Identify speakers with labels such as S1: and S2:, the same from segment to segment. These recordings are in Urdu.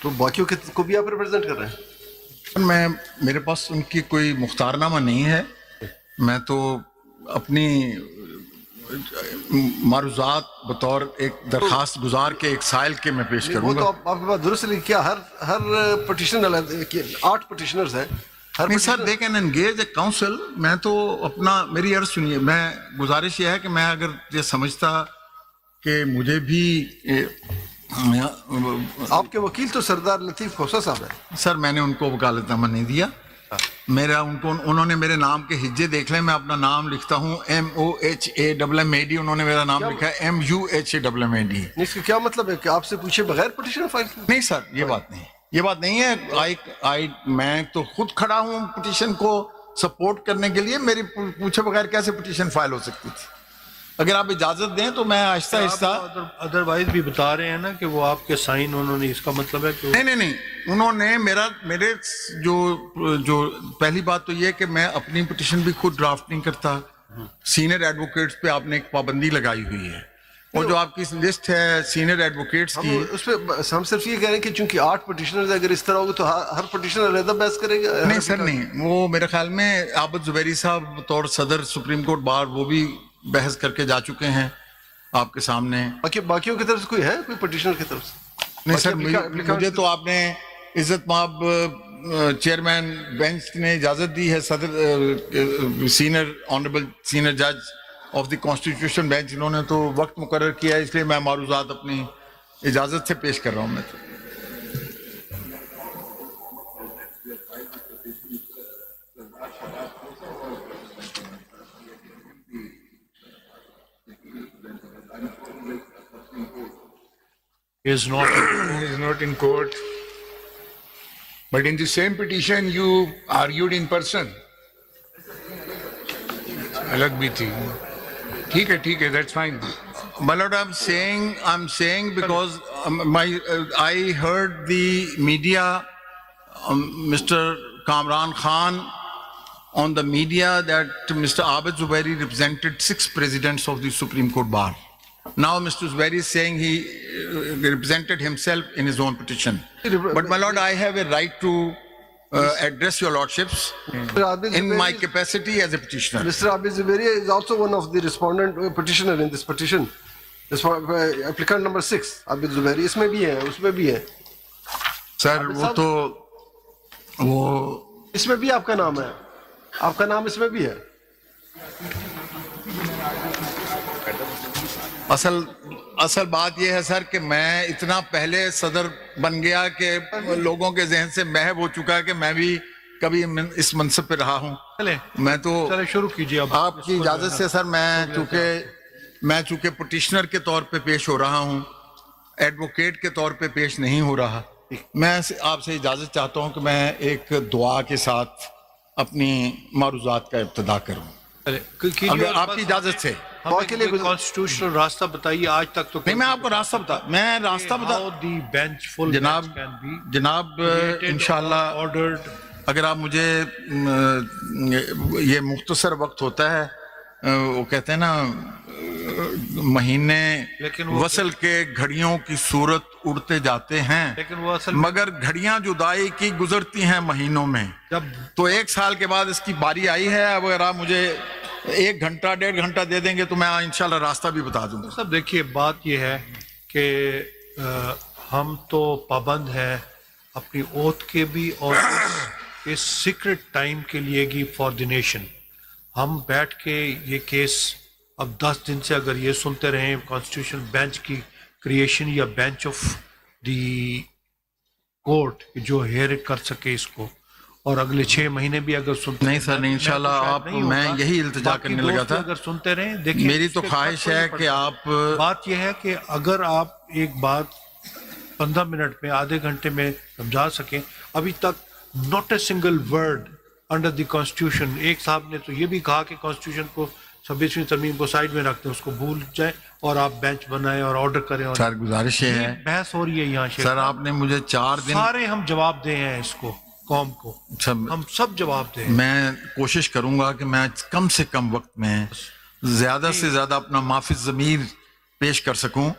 S1: تو باقیوں کو بھی آپ ریپرزینٹ کر رہے ہیں؟
S2: میں میرے پاس ان کی کوئی مختارنامہ نہیں ہے. میں تو اپنی معروضات بطور ایک درخواست گزار کے ایک سائل کے میں پیش
S1: وہ
S2: کروں
S1: تو
S2: گا.
S1: آپ کے پاس درست نہیں کیا ہر پٹیشن 8 پٹیشنرز ہیں.
S2: نہیں sir, they can engage a counsel. میں تو اپنا, میری عرض سنیے, میں گزارش یہ ہے کہ میں اگر یہ سمجھتا کہ مجھے بھی
S1: آپ کے وکیل تو سردار لطیف کھوسہ صاحب ہیں.
S2: سر میں نے ان کو وکالت نامہ نہیں دیا. میرا انہوں نے میرے نام کے ہجے دیکھ لیں. میں اپنا نام لکھتا ہوں MOHAMMAD, انہوں نے میرا نام لکھا ہے MUHAMMAD.
S1: اس کا کیا مطلب ہے کہ آپ سے پوچھے بغیر پٹیشن فائل کی؟
S2: نہیں سر, یہ بات نہیں, یہ بات نہیں ہے. میں تو خود کھڑا ہوں پٹیشن کو سپورٹ کرنے کے لیے. میری پوچھے بغیر کیسے پٹیشن فائل ہو سکتی تھی؟ اگر آپ اجازت دیں تو میں آہستہ آہستہ.
S3: ادروائز بھی بتا رہے ہیں نا کہ وہ آپ کے سائن انہوں نے, اس کا مطلب ہے کہ
S2: نہیں, انہوں نے میرے جو پہلی بات تو یہ کہ میں اپنی پٹیشن بھی خود ڈرافٹ نہیں کرتا. سینئر ایڈوکیٹس پہ آپ نے ایک پابندی لگائی ہوئی ہے, اور جو آپ کی لسٹ ہے سینئر ایڈوکیٹس کی,
S1: اس پہ ہم صرف یہ کہہ رہے ہیں کہ چونکہ 8 پٹیشنرز اگر اس طرح ہوگا تو ہر پٹیشنر علیحدہ بحث کرے گا.
S2: نہیں سر نہیں, وہ میرے خیال میں عابد زبیری صاحب بطور صدر سپریم کورٹ بار وہ بھی بحث کر کے جا چکے ہیں آپ کے سامنے.
S1: باقیوں کی طرف سے کوئی ہے, کوئی پٹیشنر کی طرف سے؟
S2: نہیں سر, مجھے تو آپ نے عزت مآب چیئرمین بینچ نے اجازت دی ہے, صدر سینئر آنریبل سینئر جج آف دی کانسٹیٹیوشن بینچ, انہوں نے تو وقت مقرر کیا ہے, اس لیے میں معروضات اپنی اجازت سے پیش کر رہا ہوں. میں تو
S3: is not
S4: is not in court, but in the same petition you argued in person. الگ بھی تھی. ٹھیک ہے, that's fine.
S2: My lord, I'm saying because I heard the media, Mr. Kamran Khan on the media that Mr. Abid Zubairi represented 6 presidents of the Supreme Court bar. Now Mr. Zubairi is saying he represented himself in his own petition. But my lord, I have a right to address your lordships in my capacity as a petitioner.
S1: Mr. Abid Zubairi is also one of the respondent petitioner in this petition. This applicant number 6, Abid Zubairi, اس میں بھی ہے, اس میں بھی ہے.
S2: سر وہ تو وہ
S1: اس میں بھی آپ کا نام ہے, آپ کا نام اس میں بھی ہے.
S2: اصل بات یہ ہے سر کہ میں اتنا پہلے صدر بن گیا کہ لوگوں کے ذہن سے محو ہو چکا ہے کہ میں بھی کبھی اس منصب پہ رہا ہوں. میں تو
S3: شروع کیجیے
S2: آپ کی اجازت سے سر, میں چونکہ پٹیشنر کے طور پہ پیش ہو رہا ہوں, ایڈوکیٹ کے طور پہ پیش نہیں ہو رہا. میں آپ سے اجازت چاہتا ہوں کہ میں ایک دعا کے ساتھ اپنی معروضات کا ابتدا کروں, اگر آپ کی اجازت سے.
S3: کانسٹیٹیوشنل راستہ بتائیے. آج تک تو
S2: نہیں, میں آپ کو راستہ بتا جناب انشاءاللہ اگر آپ مجھے یہ مختصر وقت ہوتا ہے, وہ کہتے ہیں نا مہینے وصل کے گھڑیوں کی صورت اڑتے جاتے ہیں, مگر گھڑیاں جدائی کی گزرتی ہیں مہینوں میں. تو 1 سال کے بعد اس کی باری آئی ہے. اب اگر آپ مجھے 1 گھنٹہ 1.5 گھنٹہ دے دیں گے تو میں انشاءاللہ راستہ بھی بتا دوں گا.
S3: سب دیکھیے, بات یہ ہے کہ ہم تو پابند ہیں اپنی اوتھ کے بھی, اور اس سیکرٹ ٹائم کے لیے گی فار دی نیشن. ہم بیٹھ کے یہ کیس اب 10 دن سے اگر یہ سنتے رہیں کانسٹیٹیوشن بینچ کی کریشن یا بینچ آف دی کورٹ جو ہیئر کر سکے اس کو, اور اگلے 6 مہینے بھی اگر سنتے
S2: نہیں سر نہیں, انشاءاللہ آپ, میں یہی التجا کرنے لگا تھا.
S3: اگر سنتے رہیں, دیکھیں
S2: میری تو خواہش ہے کہ آپ,
S3: بات یہ ہے کہ اگر آپ ایک بات 15 منٹ میں, آدھے گھنٹے میں سمجھا سکیں. ابھی تک not a single word under the constitution. ایک صاحب نے تو یہ بھی کہا کہ کانسٹیٹیوشن کو 26ویں ترمیم کو سائڈ میں رکھ دیں, اس کو بھول جائیں اور آپ بینچ بنائیں اور آرڈر کریں. اور
S2: سر گزارش یہ ہے,
S3: بحث ہو رہی ہے یہاں
S2: سر آپ نے مجھے 4 دن,
S3: سارے ہم جواب دے ہیں اس کو, قوم کو ہم سب جواب دیں.
S2: میں کوشش کروں گا کہ میں کم سے کم وقت میں زیادہ سے زیادہ اپنا مافذ ضمیر پیش کر سکوں.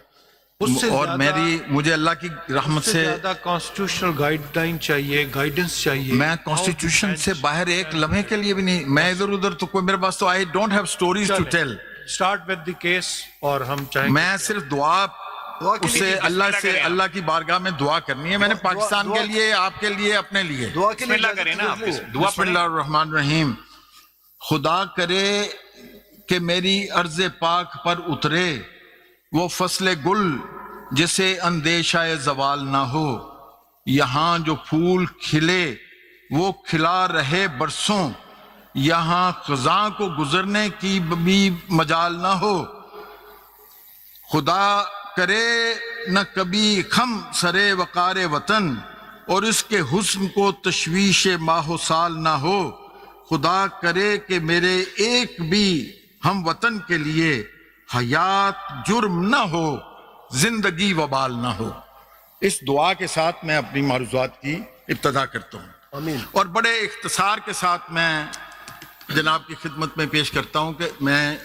S3: اس سے
S2: اور
S3: زیادہ-
S2: مجھے اللہ کی رحمت
S3: سے
S2: سے
S3: زیادہ کانسٹیٹیوشنل گائیڈ لائن چاہیے, گائیڈنس چاہیے.
S2: میں کانسٹیٹیوشن سے باہر ایک لمحے کے لیے بھی نہیں, میں ادھر ادھر تو کوئی میرے پاس تو I don't have stories to tell.
S3: Start with the case, اور ہم چاہیں
S2: میں صرف دعا
S1: کے
S2: اس سے
S1: لیے
S2: اللہ کی بارگاہ میں دعا کرنی ہے. میں نے پاکستان کے لیے, آپ کے لیے, اپنے لیے.
S1: دعا کے لیے
S5: کریں نا آپ دعا
S2: بسم اللہ الرحمن الرحیم. خدا کرے کہ میری عرض پاک پر اترے وہ فصل گل جسے اندیشہ زوال نہ ہو. یہاں جو پھول کھلے وہ کھلا رہے برسوں, یہاں خزاں کو گزرنے کی بھی مجال نہ ہو. خدا کرے نہ کبھی خم سرے وقار وطن, اور اس کے حسن کو تشویش ماہ و سال نہ ہو. خدا کرے کہ میرے ایک بھی ہم وطن کے لیے حیات جرم نہ ہو, زندگی وبال نہ ہو. اس دعا کے ساتھ میں اپنی معروضات کی ابتدا کرتا ہوں.
S1: آمین.
S2: اور بڑے اختصار کے ساتھ میں جناب کی خدمت میں پیش کرتا ہوں کہ میں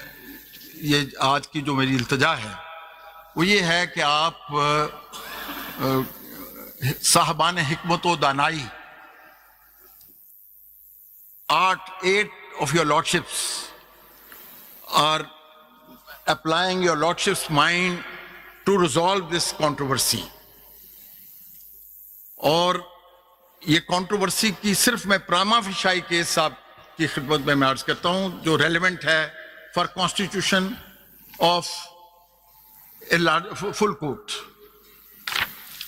S2: یہ آج کی جو میری التجا ہے وہ یہ ہے کہ آپ صاحبان حکمت و دانائی, 8 of your lordships are applying your lordship's mind to resolve this controversy. اور یہ کنٹروورسی کی صرف میں پراما فشائی کیس آپ کی خدمت میں عرض کرتا ہوں جو ریلیونٹ ہے for constitution of full court.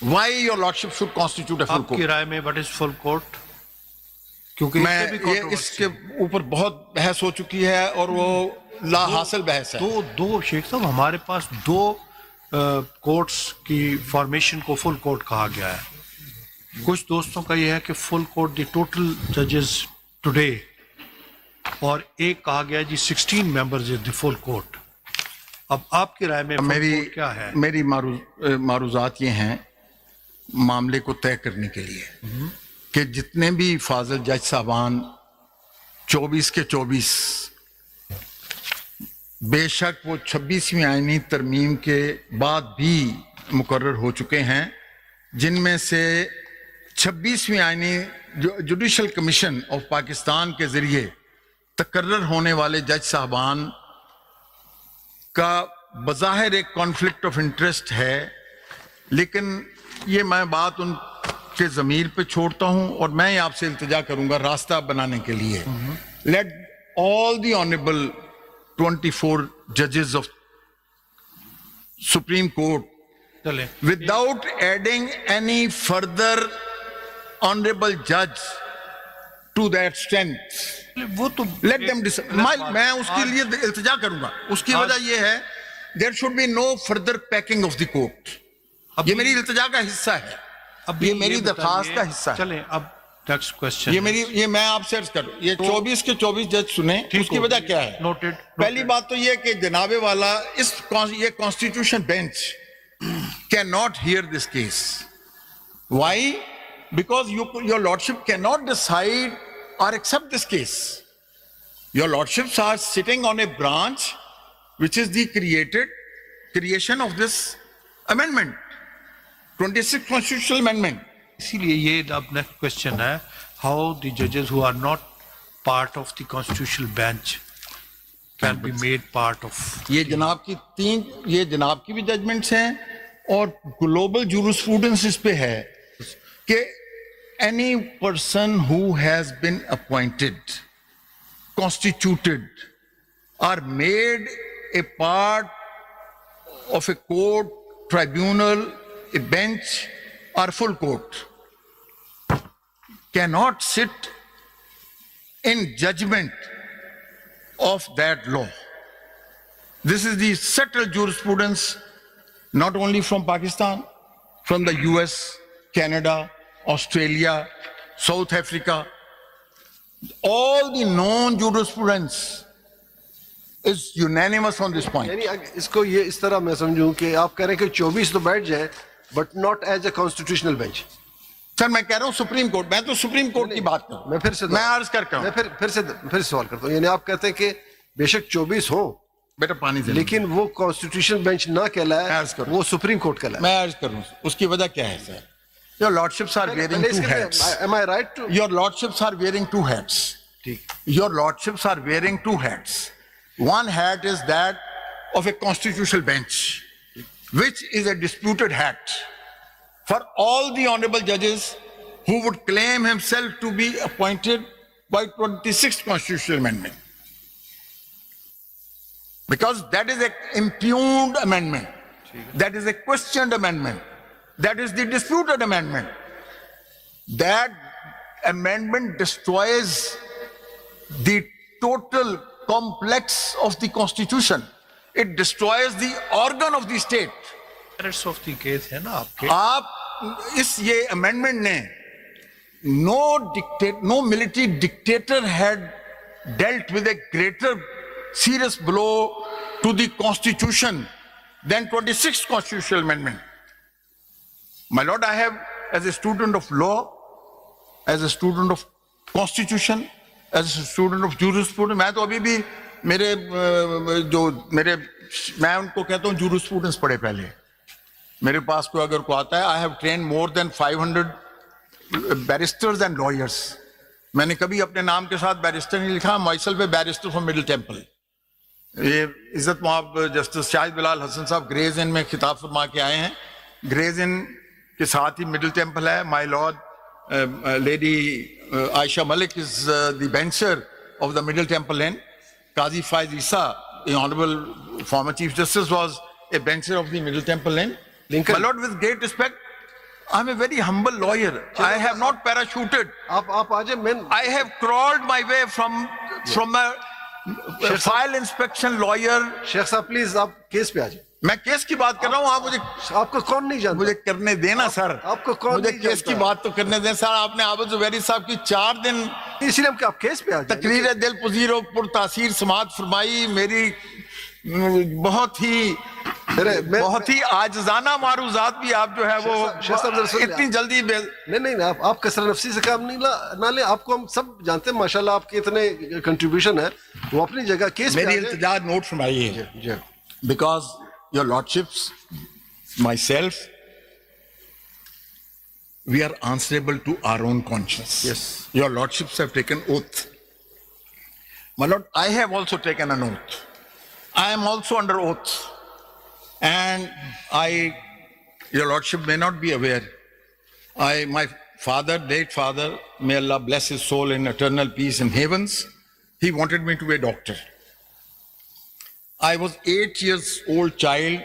S2: Why your lordship should constitute a full
S3: آپ کی
S2: کورٹ.
S3: رائے میں وٹ از فل کورٹ؟ کیونکہ
S2: میں اس کے اوپر بہت بحث ہو چکی ہے اور وہ لا حاصل بحث ہے.
S3: دو شیخ صاحب, ہمارے پاس 2 کورٹس کی فارمیشن کو فل کورٹ کہا گیا ہے. کچھ دوستوں کا یہ ہے کہ فل کورٹ دی ٹوٹل ججز ٹوڈے, اور ایک کہا گیا جی 16 ممبرز دی فل کورٹ. اب آپ کی رائے میں فل کورٹ کیا ہے؟
S2: میری معروضات یہ ہیں معاملے کو طے کرنے کے لیے کہ جتنے بھی فاضل جج صاحبان 24 کے 24 بے شک وہ 26ویں آئینی ترمیم کے بعد بھی مقرر ہو چکے ہیں, جن میں سے 26ویں آئینی جوڈیشل کمیشن آف پاکستان کے ذریعے تقرر ہونے والے جج صاحبان کا بظاہر ایک کانفلکٹ آف انٹرسٹ ہے, لیکن یہ میں بات ان کے ضمیر پہ چھوڑتا ہوں اور میں آپ سے التجا کروں گا راستہ بنانے کے لیے. Let all the honourable 24 judges of Supreme Court
S3: چلیں
S2: without adding any further honorable judge to that strength.
S3: وہ تو
S2: Let them decide. میں اس کے لیے التجا کروں گا. اس کی وجہ یہ ہے there should be no further packing of the court. یہ میری التجا کا حصہ ہے, یہ میری درخواست کا حصہ ہے.
S3: چلیں اب نیکسٹ کوسچن.
S2: یہ میں آپ سے عرض کروں, یہ 24 کے 24 جج سنیں, اس کی وجہ کیا ہے؟
S3: نوٹڈ.
S2: پہلی بات تو یہ کہ جناب والا یہ constitution bench can not hear this case. Why? Because your lordship can not decide or accept this case. Your lordships are sitting on a branch which is the creation of this amendment, 26th constitutional amendment.
S3: اسی لیے یہ اب نیکسٹ کوسچن ہے, ہاؤ دی ججز who are not part of the constitutional bench can be made part of.
S2: یہ جناب کی بھی ججمنٹس ہیں اور گلوبل جورسپروڈنس اس پہ ہے کہ any person who has been appointed, constituted, or made a part of a court, tribunal, a bench, or full court cannot sit in judgment of that law. This is the settled jurisprudence not only from Pakistan, from the US, Canada, Australia, South Africa. All the known jurisprudence is unanimous on this point.
S1: یعنی اس کو یہ اس طرح میں سمجھوں کہ آپ کہہ رہے ہیں کہ 24 تو بیٹھ جائیں but not as a constitutional bench.
S2: Sir میں کہہ رہا ہوں سپریم کورٹ, میں تو سپریم کورٹ کی بات کروں.
S1: میں پھر سے
S2: عرض کرتا ہوں,
S1: میں پھر سوال کرتا ہوں. یعنی آپ کہتے ہیں کہ بے شک 24 ہوں
S2: بیٹا پانی دے
S1: لیکن وہ کانسٹیٹیوشن بینچ نہ
S2: عرض
S1: کہلائے,
S2: کرو.
S1: وہ سپریم کورٹ کہلائے.
S2: میں عرض کروں اس کی وجہ کیا ہے سر. Your lordships are wearing
S1: پہلے اس
S2: two
S1: کے
S2: hats.
S1: am I right to?
S2: Your lordships are wearing two hats. Your lordships are wearing two hats. One hat is that of a constitutional bench, which is a disputed hat for all the honorable judges who would claim himself to be appointed by 26th constitutional amendment. Because that is an impugned amendment. That is a questioned amendment. That is the disputed amendment. That amendment destroys the total complex of the constitution. It destroys the organ of the state.
S3: merits of the case ہے نا آپ کے.
S2: آپ اس یہ amendment نے no military dictator had dealt with a greater serious blow to the constitution than 26th constitutional amendment. My lord, I have, as a student of law, as a student of constitution, as a student of jurisprudence, میں تو ابھی بھی میں ان کو کہتا ہوں jurisprudence پڑھے پہلے. میرے پاس کوئی اگر کو آتا ہے, I have trained more than 500 barristers and lawyers. میں نے کبھی اپنے نام کے ساتھ بیرسٹر نہیں لکھا. myself a barrister from Middle Temple. یہ عزت مآب جسٹس شاہد بلال حسن صاحب گریز ان میں خطاب فرما کے آئے ہیں. گریز ان کے ساتھ ہی مڈل ٹیمپل ہے. My lord lady Ayesha Malik is the bencher of the Middle Temple Inn. Qazi Faez Isa, the honorable former chief justice, was a bencher of the middle temple in Lincoln. My lord, with great respect, I'm a very humble lawyer. I have not parachuted.
S1: آپ آجے میں
S2: I have crawled my way from a file inspection lawyer.
S1: شیخ صاحب پلیز آپ کیس پہ آجے.
S2: میں کیس کی بات کر رہا ہوں. آپ مجھے
S1: آپ کو کون نہیں جانتا؟
S2: مجھے کرنے دینا سر.
S1: آپ کو کون
S2: مجھے
S1: نہیں
S2: کیس کی
S1: جانتا؟
S2: بات تو کرنے دیں سر. آپ نے عابد زبیری صاحب کی 4 دن
S1: اسی لیے ہم کہ آپ کیس پہ آجے.
S2: تقریر دل پذیر و پر تاثیر سماعت فرمائی. میری بہت ہی عاجزانہ معروضات بھی آپ جو ہے وہ اتنی جلدی
S1: نہیں آپ کثرت نفسی سے کام نہ لیں. آپ کو ہم سب جانتے ہیں ماشاءاللہ آپ کے اتنے کنٹریبیوشن ہے. وہ اپنی جگہ کیس
S2: میری التجا نوٹ فرمائیے. Because your lordships, myself, we are answerable to our own conscience.
S1: Yes.
S2: Your lordships have taken oath. My lord, I have also taken an oath. I am also under oath. And your lordship may not be aware, my father, late father, may Allah bless his soul in eternal peace in heavens, he wanted me to be a doctor. I was 8 years old child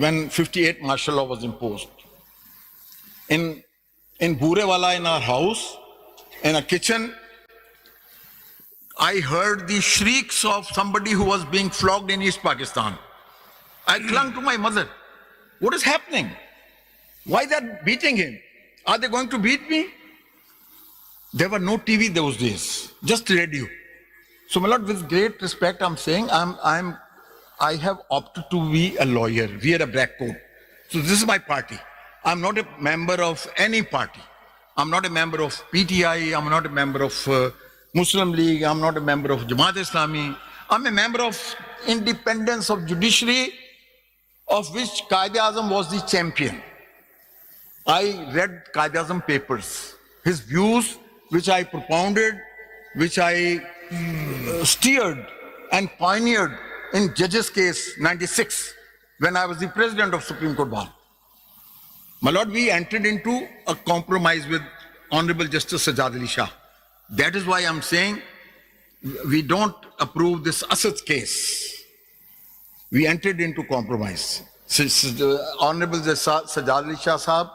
S2: when 58 martial law was imposed. In Burewala, in our house, in a kitchen, I heard the shrieks of somebody who was being flogged in East Pakistan. I clung to my mother. What is happening? Why they are beating him? Are they going to beat me? There were no TV those days, just radio. So my lord, with great respect, I'm saying I have opted to be a lawyer, wear a black coat. So this is my party. I'm not a member of any party. I'm not a member of PTI. I'm not a member of Muslim League. I'm not a member of Jamaat Islami. I'm a member of independence of judiciary, of which Quaid-e-Azam was the champion. I read Quaid-e-Azam papers, his views, which I propounded, which I steered and pioneered in Judge's case 96, when I was the president of Supreme Court Bar. My lord, we entered into a compromise with Honorable Justice Sajjad Ali Shah. That is why I'm saying we don't approve this Asad's case. We entered into compromise. Honorable Sajjad Ali Shah Sahab,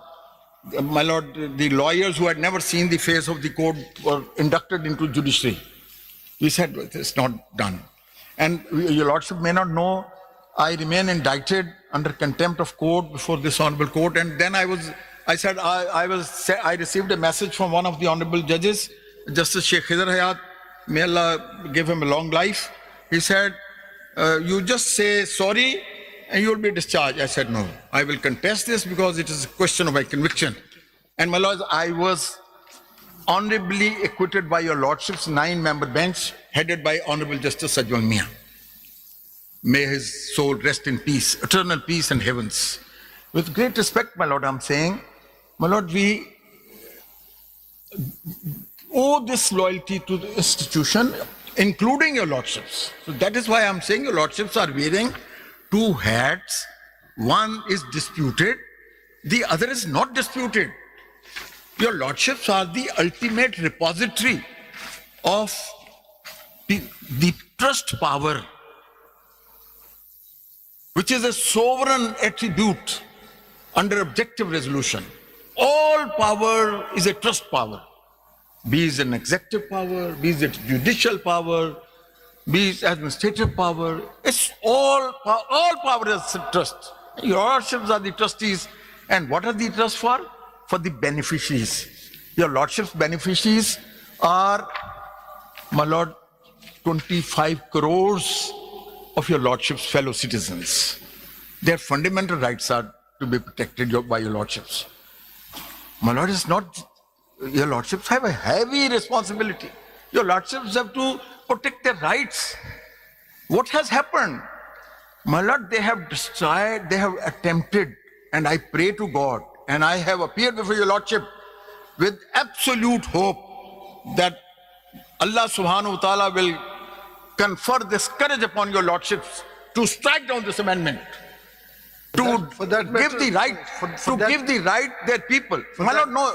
S2: my lord, the lawyers who had never seen the face of the court were inducted into judiciary. We said, it's not done. And your lordship may not know, I remain indicted under contempt of court before this honorable court. And then I received a message from one of the honorable judges, Justice Sheikh Khidr Hayat, may Allah give him a long life. He said, you just say sorry and you will be discharged. I said, no, I will contest this because it is a question of my conviction. And my lords, I was honorably acquitted by your lordship's 9-member bench headed by Honorable Justice Sajjal Mian. May his soul rest in peace, eternal peace in heavens. With great respect, my lord, I'm saying, my lord, we owe this loyalty to the institution, including your lordships. So that is why I'm saying your lordships are wearing two hats. One is disputed, the other is not disputed. Your lordships are the ultimate repository of the trust power, which is a sovereign attribute under objective resolution. All power is a trust power, be it an executive power, be it judicial power, be it administrative power. It's all power is trust. Your lordships are the trustees. And what are the trusts for? For the beneficiaries. Your lordship's beneficiaries are, my lord, 25 crores of your lordship's fellow citizens. Their fundamental rights are to be protected by your lordships. My lord, is not, your lordships have a heavy responsibility. Your lordships have to protect their rights. What has happened? My lord, they have destroyed, they have attempted, and I pray to God, and I have appeared before your lordship with absolute hope that Allah subhanahu wa ta'ala will confer this courage upon your lordships to strike down this amendment, to give the right their people. My lord, no.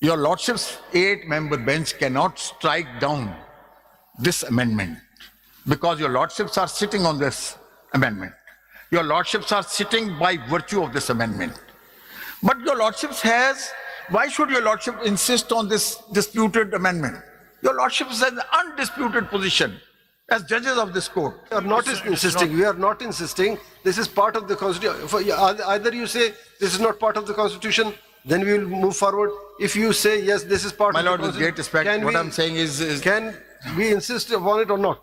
S2: Your lordship's 8-member bench cannot strike down this amendment because your lordships are sitting on this amendment. Your lordships are sitting by virtue of this amendment. But your lordships has, why should your lordship insist on this disputed amendment? Your lordships has an undisputed position as judges of this court.
S1: We are not insisting. We are not insisting. This is part of the constitution. Either you say this is not part of the constitution, then we will move forward. If you say yes, this is part
S2: My
S1: of the
S2: lord, with
S1: constitution.
S2: great respect, what I'm saying is
S1: can we insist upon it or not?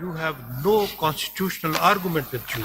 S3: you have no constitutional argument with you.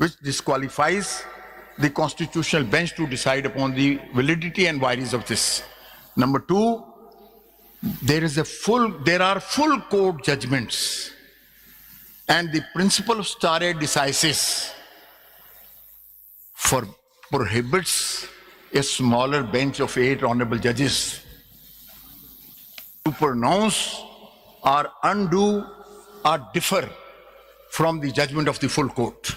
S2: which disqualifies the constitutional bench to decide upon the validity and vagaries of this. Number 2, there are full court judgments, and the principle of stare decisis prohibits a smaller bench of 8 honorable judges to pronounce or undo or differ from the judgment of the full court.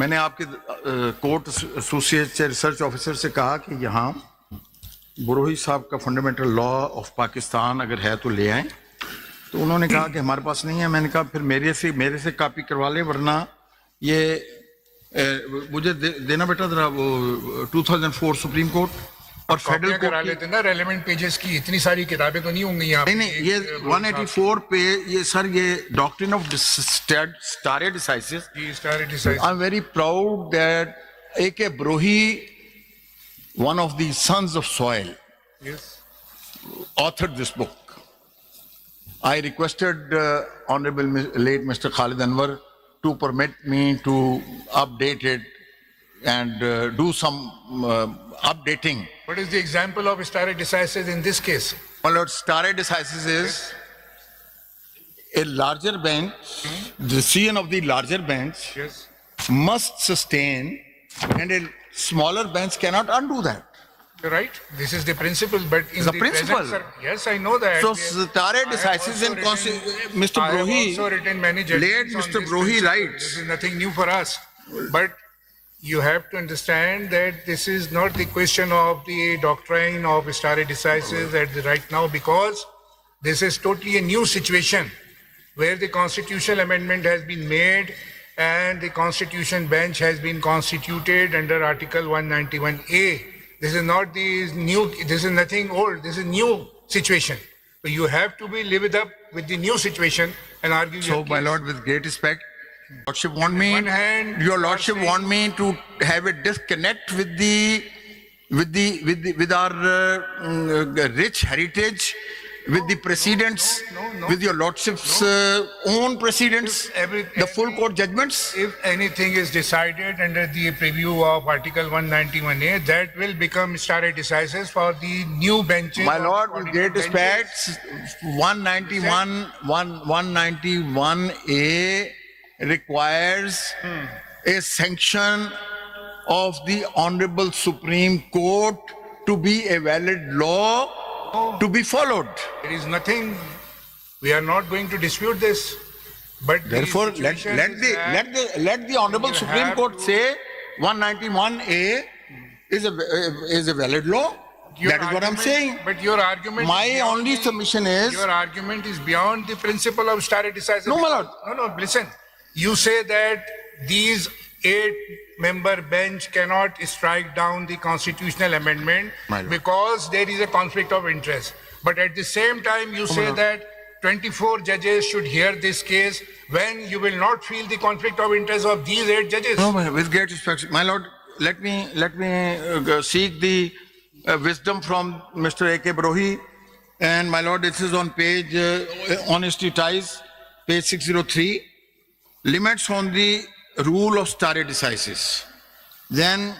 S2: میں نے آپ کے کورٹ ایسوسیٹ ریسرچ آفیسر سے کہا کہ یہاں بروہی صاحب کا فنڈامنٹل لا آف پاکستان اگر ہے تو لے آئیں، تو انہوں نے کہا کہ ہمارے پاس نہیں ہے. میں نے کہا پھر میرے سے کاپی کروا لیں، ورنہ یہ مجھے دینا بیٹا ذرا وہ 2004 سپریم کورٹ اور فیڈرل
S4: کرا
S2: کورٹ.
S4: لیتے نا ریلیونٹ پیجز کی. اتنی ساری کتابیں تو نہیں ہوں گی یہاں.
S2: نہیں یہ 184 پہ یہ سر یہ ڈاکٹرن of stare decisis. I'm very proud that A.K. Brohi, one of the sons of soil, authored this book. I requested Honorable late Mr. Khalid Anwar to permit me to update it and do some updating.
S4: What is the example of stare decisis in this case?
S2: My lord, stare decisis is a larger bench, the decision of the larger bench
S4: Yes.
S2: must sustain, and a smaller bench cannot undo that.
S4: You're right. This is the principle, but in
S2: It's a
S4: the
S2: principle.
S4: present, yes, I know that.
S2: So stare decisis in Mr.
S4: I have
S2: Brohi,
S4: also written many
S2: late
S4: judgments on
S2: Mr.
S4: this
S2: Brohi
S4: principle.
S2: writes.
S4: This is nothing new for us. But you have to understand that this is not the question of the doctrine of stare decisis at the right now, because this is totally a new situation where the constitutional amendment has been made and the constitution bench has been constituted under Article 191A. This is not the new, this is nothing old, this is new situation. So you have to be live up with the new situation and argue
S2: So,
S4: your
S2: my
S4: case.
S2: lord, with great respect, Lordship want
S4: On
S2: me,
S4: one hand,
S2: your
S4: you are
S2: Lordship
S4: saying-
S2: want me to have a disconnect with our rich heritage, with the precedents,
S4: no.
S2: with your Lordship's own precedents, the full court judgments.
S4: If anything is decided under the preview of Article 191A, that will become stare decisis for the new benches.
S2: My
S4: or
S2: lord,
S4: for
S2: with
S4: the
S2: great
S4: benches.
S2: respect, 191A requires a sanction of the Honorable Supreme Court to be a valid law to be followed.
S4: There is nothing, we are not going to dispute this, but the
S2: Therefore, let
S4: situation is that
S2: the Honorable
S4: you
S2: Supreme
S4: have
S2: Court
S4: to-
S2: say 191A is a valid law.
S4: your
S2: That is what I'm
S4: argument-
S2: saying.
S4: But your argument is
S2: My
S4: beyond
S2: only
S4: the-
S2: submission is,
S4: Your argument is beyond the principle of stare decisis.
S2: No, my lord.
S4: No, listen. You say that these 8-member bench cannot strike down the constitutional amendment
S2: My lord.
S4: because there is a conflict of interest. But at the same time, you say
S2: lord.
S4: that 24 judges should hear this case when you will not feel the conflict of interest of these 8 judges.
S2: no, with great respect, my lord, let me seek the wisdom from Mr. A.K. Brohi. And my lord, this is on page, Honesty Ties, page 603, limits on the rule of stare decisis. Then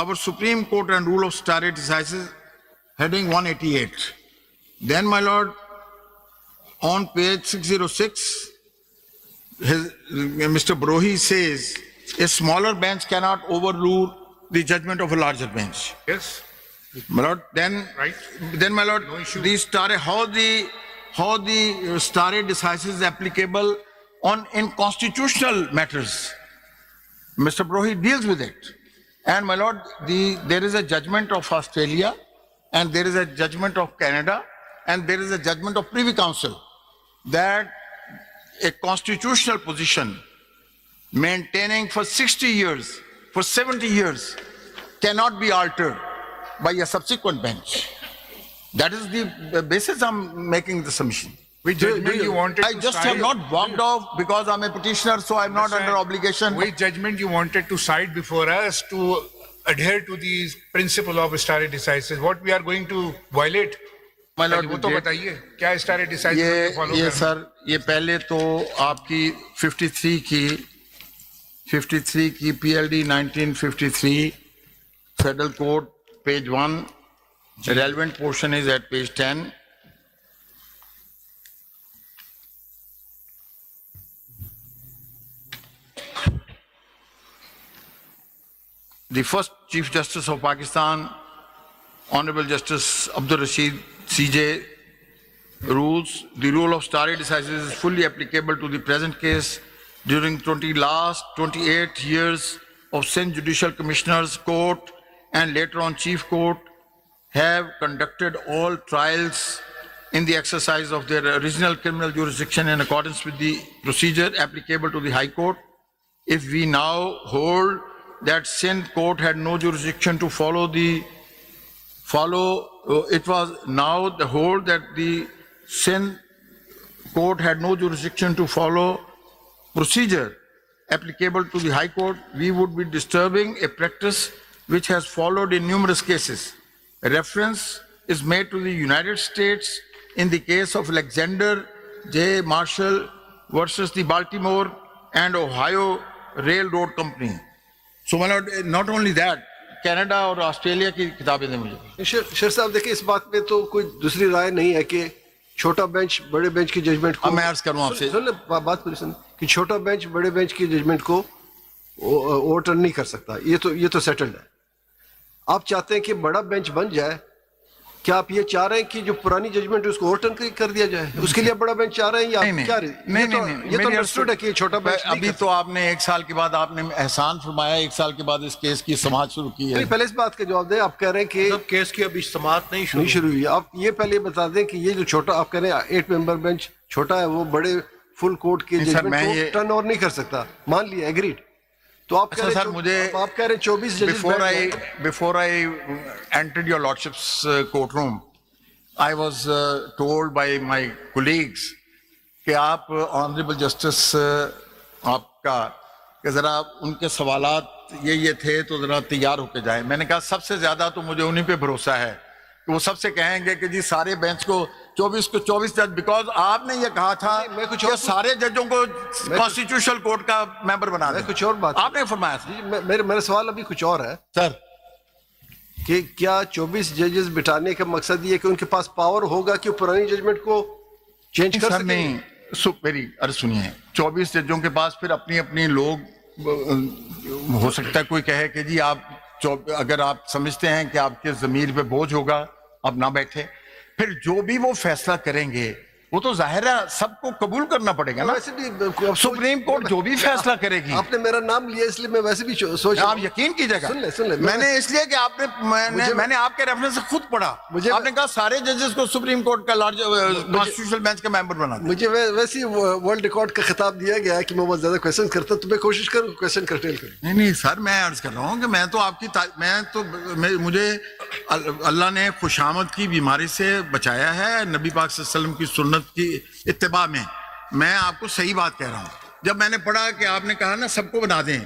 S2: our Supreme Court and rule of stare decisis, heading 188. Then, my lord, on page 606, Mr. Brohi says, a smaller bench cannot overrule the judgment of a larger bench.
S4: Yes,
S2: My lord, then,
S4: right.
S2: then my lord,
S4: No issue.
S2: the stare, how the stare decisis is applicable in constitutional matters. Mr. Brohi deals with it. And my lord, there is a judgment of Australia, and there is a judgment of Canada, and there is a judgment of Privy Council that a constitutional position maintaining for 60 years, for 70 years, cannot be altered by a subsequent bench. That is the basis I'm making the submission.
S4: Which judgment you wanted
S2: I
S4: to
S2: just
S4: side?
S2: have not walked off because I'm a petitioner, so I'm not under obligation.
S4: Which judgment you wanted to cite before us to adhere to the principle of stare decisis? What we are going to violate?
S2: My lord,
S4: وہ تو بتائیے کیا stare decisis follow
S2: یہ
S4: کرنا؟
S2: سر یہ پہلے تو آپ کی 53 کی P L D 1953 federal code page 1 relevant portion is at page 10. The first Chief Justice of Pakistan, Honorable Justice Abdul Rashid CJ, rules the rule of stare decisis is fully applicable to the present case during last 28 years of Sindh Judicial Commissioners Court and later on Chief Court have conducted all trials in the exercise of their original criminal jurisdiction in accordance with the procedure applicable to the High Court. If we now hold that Sindh Court had no jurisdiction to it was now the hold that the Sindh Court had no jurisdiction to follow procedure applicable to the High Court, we would be disturbing a practice which has followed in numerous cases. A reference is made to the United States in the case of Alexander J. Marshall versus the Baltimore and Ohio Railroad Company. So, my lord, not only that, Canada اور آسٹریلیا کی کتابیں دیں مجھے.
S1: شیر صاحب دیکھیں اس بات میں تو کوئی دوسری رائے نہیں ہے کہ چھوٹا بینچ بڑے بینچ کی ججمنٹ کو,
S2: میں عرض کروں آپ سے
S1: بات پوری سن, کہ چھوٹا بینچ بڑے بینچ کی ججمنٹ کو اوور ٹرن نہیں کر سکتا, یہ تو سیٹلڈ ہے. آپ چاہتے ہیں کہ بڑا بینچ بن جائے, کیا آپ یہ چاہ رہے ہیں کہ جو پرانی ججمنٹ اس کو اوور ٹرن کر دیا جائے, اس کے لیے بڑا بینچ چاہ رہے ہیں یا کیا؟ یہ تو انڈرسٹوڈ ہے کہ یہ چھوٹا بینچ.
S2: ابھی تو آپ نے 1 سال کے بعد آپ نے احسان فرمایا, 1 سال کے بعد اس کیس کی سماعت شروع کی ہے.
S1: پہلے اس بات کا جواب دیں, آپ کہہ رہے ہیں کہ
S3: کیس کی ابھی سماعت نہیں
S1: شروع ہوئی. آپ یہ پہلے بتا دیں کہ یہ جو چھوٹا آپ کہہ رہے ہیں 8 ممبر بینچ چھوٹا ہے, وہ بڑے فل کورٹ کے ججمنٹ کو ٹرن اوور نہیں کر سکتا, مان لیا, ایگریڈ. تو آپ کہہ رہے ہیں 24 ججز.
S2: Before I entered your lordship's courtroom, I was told by my colleagues کہ آپ آنریبل جسٹس آپ کا کہ ذرا ان کے سوالات یہ تھے تو ذرا تیار ہو کے جائیں. میں نے کہا سب سے زیادہ تو مجھے انہی پہ بھروسہ ہے کہ وہ سب سے کہیں گے کہ جی سارے بینچ کو 24 جج, بیکاز آپ نے یہ کہا تھا کہ سارے ججوں کو کانسٹیٹیوشنل کورٹ کا ممبر بنا دیں.
S1: کچھ اور بات
S2: آپ نے فرمایا تھا.
S1: میرا سوال ابھی کچھ اور ہے
S2: سر,
S1: کہ کیا 24 ججز بٹھانے کا مقصد یہ کہ ان کے پاس پاور ہوگا کہ پرانی ججمنٹ کو چینج کر سکیں؟
S2: نہیں, میری عرض سنیے, 24 ججوں کے پاس پھر اپنی لوگ ہو سکتا ہے کوئی کہے کہ جی آپ اگر آپ سمجھتے ہیں کہ آپ کے ضمیر پہ بوجھ ہوگا آپ نہ بیٹھے, پھر جو بھی وہ فیصلہ کریں گے وہ تو ظاہر ہے سب کو قبول کرنا پڑے گا نا. سپریم کورٹ جو بھی فیصلہ کرے گی.
S1: آپ نے میرا نام لیا اس لیے میں ویسے بھی سوچ,
S2: آپ یقین کیجیے گا,
S1: سن لیں
S2: میں نے اس لیے کہ آپ نے میں نے آپ کے ریفرنس سے خود پڑھا, آپ نے کہا سارے ججز کو سپریم کورٹ کا لارج کانسٹیٹیوشنل بینچ کا ممبر بنا دیں.
S1: مجھے ویسے ہی ورلڈ ریکارڈ کا خطاب دیا گیا ہے کہ میں بہت زیادہ کویسچن کرتا ہوں, تو میں کوشش کروں کویسچن کرٹیل کروں.
S2: نہیں سر, میں عرض کر رہا ہوں کہ میں تو آپ کی مجھے اللہ نے خوشامد کی بیماری سے بچایا ہے, نبی پاک صلی اللہ علیہ وسلم کی سنت کی اتباع میں آپ کو صحیح بات کہہ رہا ہوں. جب میں نے پڑھا کہ آپ نے کہا نا سب کو بنا دیں,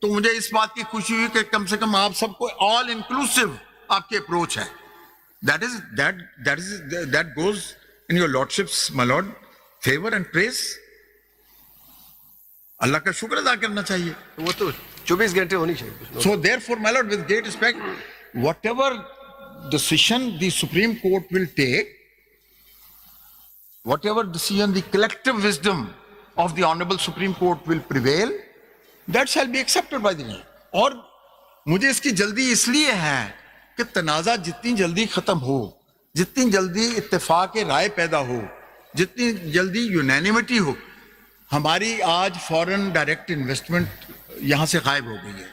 S2: تو مجھے اس بات کی خوشی ہوئی کہ کم سے کم آپ سب کو آل انکلوسیو آپ کی اپروچ ہے. That goes in your lordship's, my lord, favor and praise. اللہ کا شکر ادا کرنا چاہیے.
S1: وہ تو 24 گھنٹے ہونی چاہیے.
S2: So therefore, my lord, with great respect, whatever decision the Supreme Court will take, whatever decision the collective wisdom of the Honorable Supreme Court will prevail, that shall be accepted by the nation. اور مجھے اس کی جلدی اس لیے ہے کہ تنازع جتنی جلدی ختم ہو, جتنی جلدی اتفاق رائے پیدا ہو, جتنی جلدی یونینیمٹی ہو. ہماری آج فورن ڈائریکٹ انویسٹمنٹ یہاں سے غائب ہو گئی ہے,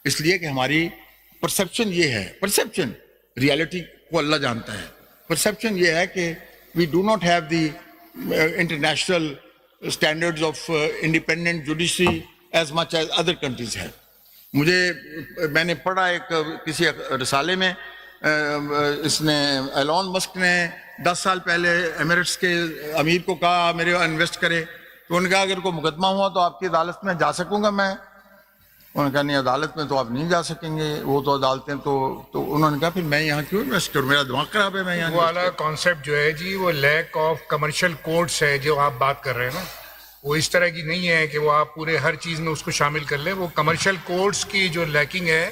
S2: اس لیے کہ ہماری پرسپشن یہ ہے, پرسپشن ریالٹی کو اللہ جانتا ہے, پرسپشن یہ ہے کہ we do not have the international standards of independent judiciary as much as other countries have. میں نے پڑھا ایک کسی رسالے میں, اس نے ایلون مسک نے 10 سال پہلے ایمریٹس کے امیر کو کہا میرے انویسٹ کرے, تو انہوں نے کہا اگر کوئی مقدمہ ہوا تو آپ کی عدالت میں جا سکوں گا میں. انہوں نے کہا نہیں, عدالت میں تو آپ نہیں جا سکیں گے, وہ تو عدالتیں تو انہوں نے کہا پھر میں یہاں کیوں انویسٹ کروں, میرا دماغ خراب ہے. میں یہاں
S4: وہ والا کانسیپٹ جو ہے جی, وہ لیک آف کمرشل کورٹس ہے جو آپ بات کر رہے ہیں نا, وہ اس طرح کی نہیں ہے کہ وہ آپ پورے ہر چیز میں اس کو شامل کر لیں. وہ کمرشل کورٹس کی جو لیکنگ ہے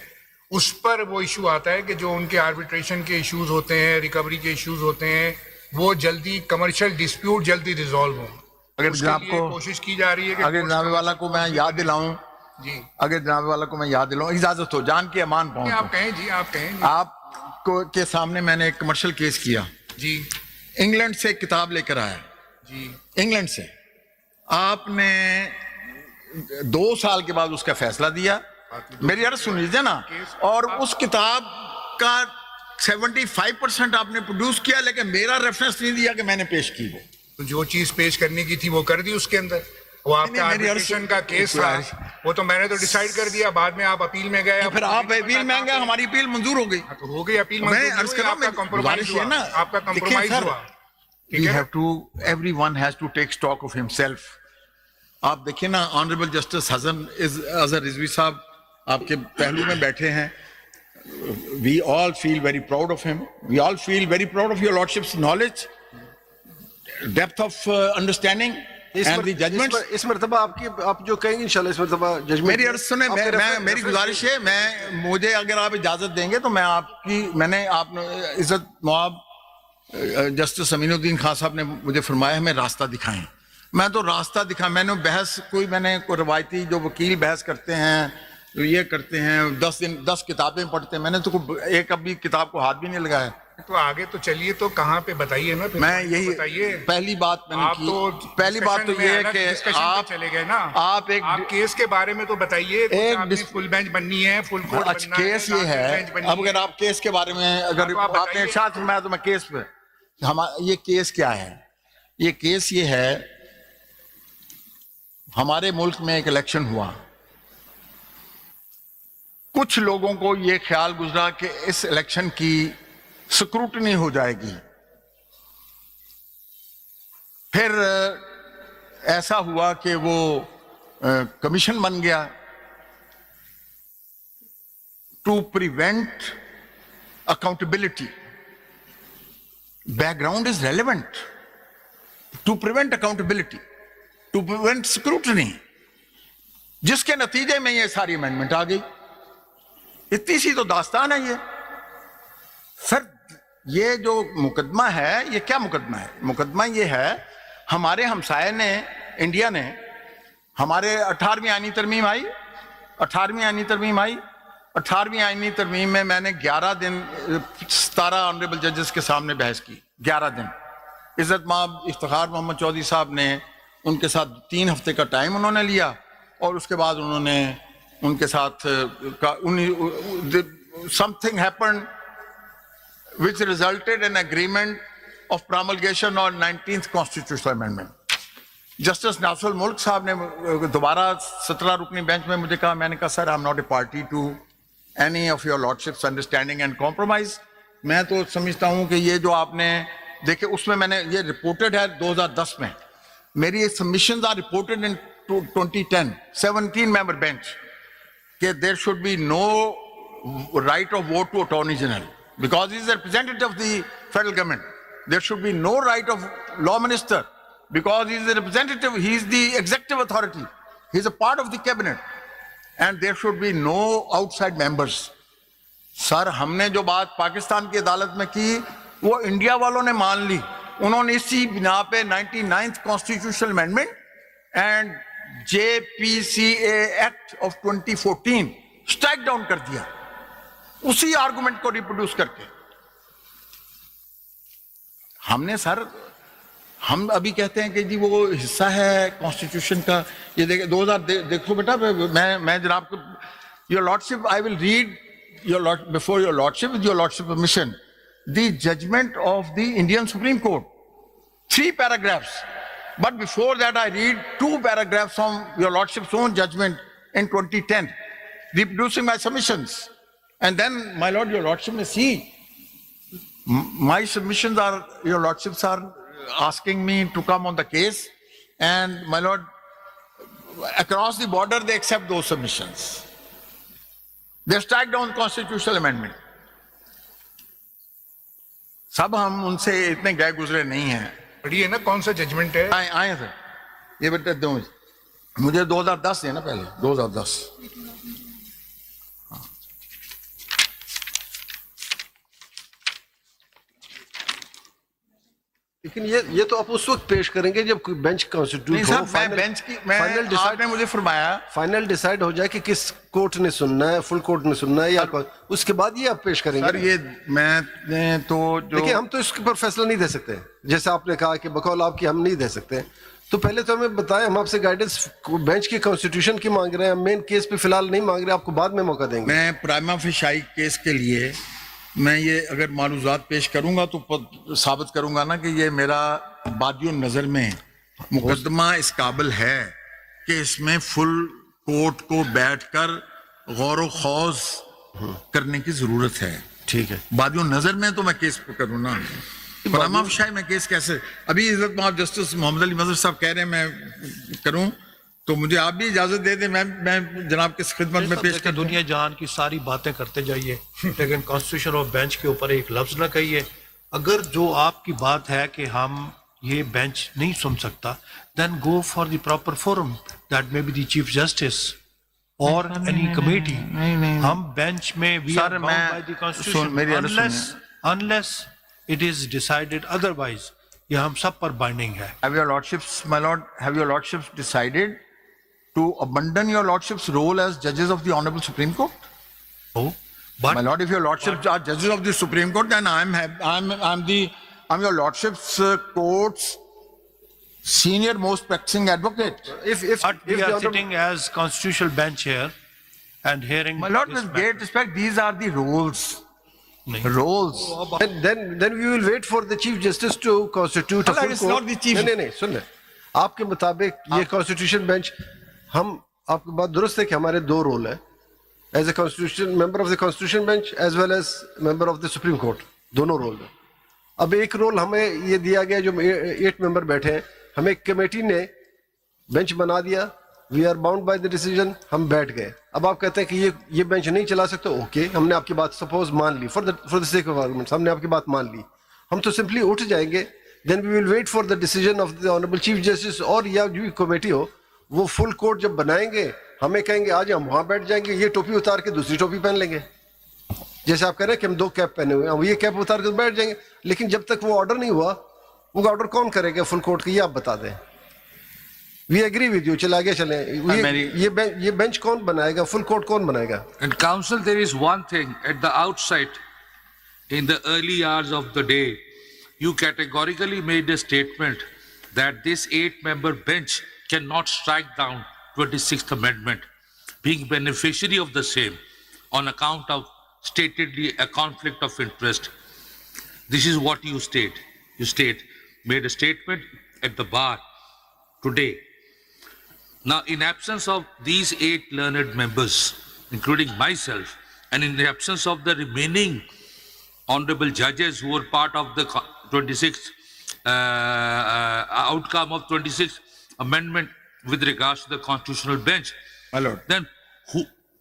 S4: اس پر وہ ایشو آتا ہے کہ جو ان کے آربیٹریشن کے ایشوز ہوتے ہیں, ریکوری کے ایشوز ہوتے ہیں, وہ جلدی کمرشل ڈسپیوٹ جلدی ریزالو ہوں.
S2: اگر جناب کو
S4: کوشش کی جا رہی ہے کہ
S2: اگر جناب والا کو میں یاد دلاؤں,
S4: جی
S2: اگر جناب والا کو میں یاد دلاؤں, اجازت ہو جان کی امان پاؤں,
S4: آپ کہیں جی, آپ کہیں
S2: آپ کو کے سامنے میں نے ایک کمرشل کیس کیا
S4: جی,
S2: انگلینڈ سے کتاب لے کر آیا
S4: جی
S2: انگلینڈ سے. آپ نے 2 سال کے بعد اس کا فیصلہ دیا. میری عرض سن لیجیے نا. اور اس کتاب کا 75% آپ نے پروڈیوس کیا, لیکن میرا ریفرنس نہیں دیا کہ میں نے پیش کی. وہ
S4: جو چیز پیش کرنے کی تھی وہ کر دی اس کے اندر. وہ آپ کا آربیٹریشن کا کیس تھا, وہ تو میں نے تو ڈیسائیڈ کر دیا. بعد میں آپ اپیل میں گئے,
S2: پھر آپ اپیل میں گئے, ہماری اپیل منظور ہو گئی.
S4: تو ہو گئی اپیل,
S2: میں عرض کر رہا ہوں,
S4: کمپرومائز ہوا نا, آپ کا کمپرومائز ہوا.
S2: We have to, everyone has to take stock of himself. آپ دیکھیں نا, آنریبل جسٹس حسن اظہر رضوی صاحب آپ کے پہلو میں بیٹھے ہیں. We all feel very proud of him. We all feel very proud of your lordship's knowledge, depth of understanding and the judgments.
S1: اس مرتبہ آپ جو کہیں گے انشاءاللہ اس مرتبہ ججمنٹ.
S2: میری عرض سنیں, میری گزارش ہے, مجھے اگر آپ اجازت دیں گے تو میں نے آپ عزت مواب جسٹس امین الدین خان صاحب نے مجھے فرمایا ہمیں راستہ دکھائیں. میں تو راستہ دکھائیں, میں نے کوئی روایتی جو وکیل بحث کرتے ہیں, یہ کرتے ہیں, 10 کتابیں پڑھتے ہیں, میں نے تو ایک ابھی کتاب کو ہاتھ بھی نہیں لگایا.
S4: تو آگے تو چلیے, تو کہاں پہ بتائیے نا.
S2: میں یہی پہلی بات میں نے کی. پہلی بات تو یہ ہے کہ آپ
S4: چلے گئے نا,
S2: آپ
S4: کیس کے بارے میں تو بتائیے. فل بینچ بننی ہے, فل کورٹ بننا ہے.
S2: کیس یہ ہے, اب اگر آپ کیس کے بارے میں اگر آپ نے ارشاد فرمایا تو میں کیس پہ, یہ کیس کیا ہے؟ یہ کیس یہ ہے, ہمارے ملک میں ایک الیکشن ہوا, کچھ لوگوں کو یہ خیال گزرا کہ اس الیکشن کی سکروٹنی ہو جائے گی. پھر ایسا ہوا کہ وہ کمیشن بن گیا to prevent accountability. Background is relevant to prevent accountability, to prevent scrutiny, جس کے نتیجے میں یہ ساری امینڈمنٹ آ گئی. اتنی سی تو داستان ہے یہ. سر یہ جو مقدمہ ہے, یہ کیا مقدمہ ہے؟ مقدمہ یہ ہے, ہمارے ہمسائے نے, انڈیا نے, ہمارے 18ویں آئینی ترمیم آئی, 18ویں آئینی ترمیم میں میں نے 11 دن 17 آنریبل ججز کے سامنے بحث کی. 11 دن. عزت مآب افتخار محمد چودھری صاحب نے ان کے ساتھ 3 ہفتے کا ٹائم انہوں نے لیا, اور اس کے بعد انہوں نے ان کے ساتھ something happened which resulted in agreement of promulgation on 19th constitutional amendment. Justice Nasir Ulmulk صاحب نے دوبارہ 17 رکنی بینچ میں مجھے کہا, میں نے کہا sir I am not a party to any of your lordships understanding and compromise. میں تو سمجھتا ہوں کہ یہ جو آپ نے دیکھے اس میں نے یہ رپورٹڈ ہے 2010 میں, میری submissions are reported in 2010, 17 member bench, کہ there should be no right of vote to Attorney General because he is a representative of the federal government. There should be no right of law minister because he is a representative, he is the executive authority, he is a part of the cabinet. And there should be no outside members. سر ہم نے جو بات پاکستان کی عدالت میں کی وہ انڈیا والوں نے مان لی. انہوں نے اسی بنا پہ 99th constitutional amendment and JPCA Act of 2014 strike down کر دیا, اسی آرگومنٹ کو ریپروڈیوس کر کے. ہم نے سر, ہم ابھی کہتے ہیں کہ جی وہ حصہ ہے کانسٹیٹیوشن کا. یہ دیکھیں 2000 دیکھو بیٹا, میں جناب کو, your lordship, I will read before your lordship, with your lordship permission, the judgment of the Indian Supreme Court, 3 paragraphs. But before that I read 2 paragraphs from your lordship's own judgment in 2010, reproducing my submissions. And then, my lord, your lordship may see, my submissions are, your lordships are asking me to come on the case, and my lord, across the border they accept those submissions. They strike down constitutional amendment. سب ہم ان سے اتنے گئے گزرے نہیں ہیں.
S4: پڑھیے نا کون سا ججمنٹ ہے.
S2: آئے سر, یہ بیٹا دو مجھے 2010 ہے نا, پہلے 2010.
S1: لیکن یہ تو آپ اس وقت پیش کریں گے جب کوئی بینچ
S2: نہیں
S1: کانسٹیٹیوٹ
S2: صاحب،
S1: ہو،
S2: میں بینچ کی آپ نے مجھے فرمایا
S1: فائنل ڈیسائیڈ ہو جائے کہ کس کورٹ نے سننا ہے، فل کورٹ نے سننا ہے یا اس کے بعد یہ آپ پیش کریں
S2: سر،
S1: گے.
S2: یہ میں نے تو جو
S1: دیکھیں ہم تو اس کے پر فیصلہ نہیں دے سکتے، جیسے آپ نے کہا کہ بقول آپ کی ہم نہیں دے سکتے. تو پہلے تو ہمیں بتائیں، ہم آپ سے گائیڈنس بینچ کی کانسٹیٹیوشن کی مانگ رہے ہیں، ہم مین کیس پہ فی الحال نہیں مانگ رہے، آپ کو بعد میں موقع دیں گے.
S2: میں پرائما فشائی کیس کے لیے میں یہ اگر معلومات پیش کروں گا تو ثابت کروں گا نا کہ یہ میرا بادی نظر میں مقدمہ اس قابل ہے کہ اس میں فل کورٹ کو بیٹھ کر غور و خوض کرنے کی ضرورت ہے.
S1: ٹھیک ہے،
S2: بادی نظر میں تو میں کیس پہ کروں نا، پرائما فشائی میں کیس کیسے؟ ابھی عزت مآب جسٹس محمد علی مظہر صاحب کہہ رہے ہیں میں کروں، تو مجھے آپ بھی اجازت دے دیں، میں جناب کی خدمت میں پیش کر دوں.
S3: دنیا جہان کی ساری باتیں کرتے جائیے لیکن کانسٹیٹیوشن آف بینچ کے اوپر ایک لفظ نہ کہیے. اگر جو آپ کی بات ہے کہ ہم یہ بینچ نہیں سن سکتا، then go for the proper forum, that may be the chief justice or any committee. ہم بینچ میں we are bound by the constitution unless it is decided otherwise. یہ ہم سب پر بائنڈنگ ہے.
S2: Have your lordships, my lord, have your lordships decided to abandon your lordship's role as judges of the Honorable Supreme Court?
S3: Oh, but
S2: My lord, if your lordships are judges of the Supreme Court, then I'm your lordship's court's senior most practicing advocate.
S1: if
S3: but we
S1: the
S3: are
S1: honorable-
S3: sitting as constitutional bench here and hearing
S2: My lord,
S3: this
S2: with great respect, these are the roles. Roles.
S1: then we will wait for the chief justice to constitute a
S2: Allah,
S1: full
S2: it's
S1: court.
S2: not the chief-
S1: نہیں سن لیں، آپ کے مطابق یہ کانسٹیٹیوشن بینچ، ہم آپ کی بات درست ہے کہ ہمارے دو رول ہیں، as a constitution member of the constitution bench as well as member of the Supreme Court, دونوں رول ہیں. اب ایک رول ہمیں یہ دیا گیا، جو 8 ممبر بیٹھے ہیں، ہمیں ایک کمیٹی نے بینچ بنا دیا، we are bound by the decision, ہم بیٹھ گئے. اب آپ کہتے ہیں کہ یہ بینچ نہیں چلا سکتے، اوکے، ہم نے آپ کی بات سپوز مان لی، for the sake of arguments ہم نے آپ کی بات مان لی، ہم تو سمپلی اٹھ جائیں گے. Then we will wait for the decision of the honourable chief justice, اور یا جو کمیٹی ہو وہ فل کورٹ جب بنائیں گے ہمیں کہیں گے آج ہم وہاں بیٹھ جائیں گے، یہ ٹوپی اتار کے دوسری ٹوپی پہن لیں گے. جیسے آپ کہہ رہے ہیں کہ ہم 2 کیپ پہنے ہوئے ہیں، ہم یہ کیپ اتار کے بیٹھ جائیں گے. لیکن جب تک وہ آرڈر نہیں ہوا، وہ آرڈر کون کرے گا فل کورٹ کا، یہ آپ بتا دیں. وی ایگری ود یو، چلے آگے چلیں. یہ بینچ کون بنائے گا، فل کورٹ کون بنائے گا؟
S5: And counsel, there is one thing at the outset, in the early hours of the day, you categorically made a statement that this 8-member bench cannot strike down 26th Amendment, being beneficiary of the same on account of statedly a conflict of interest. This is what you state. You made a statement at the bar today. Now, in absence of these 8 learned members, including myself, and in the absence of the remaining honorable judges who were part of the 26th outcome of 26th Amendment with regards to the constitutional bench,
S2: My lord.
S5: then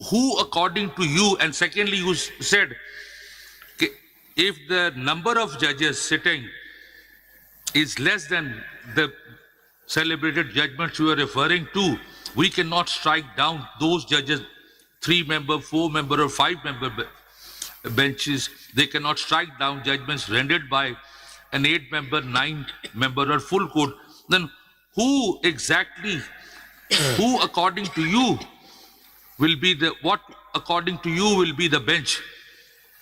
S5: who according to you, and secondly you said if the number of judges sitting is less than the celebrated judgments you are referring to, we cannot strike down those judges, 3-member, 4-member or 5-member benches. They cannot strike down judgments rendered by an 8-member, 9-member or full court. Then who according to you will be what according to you will be the bench?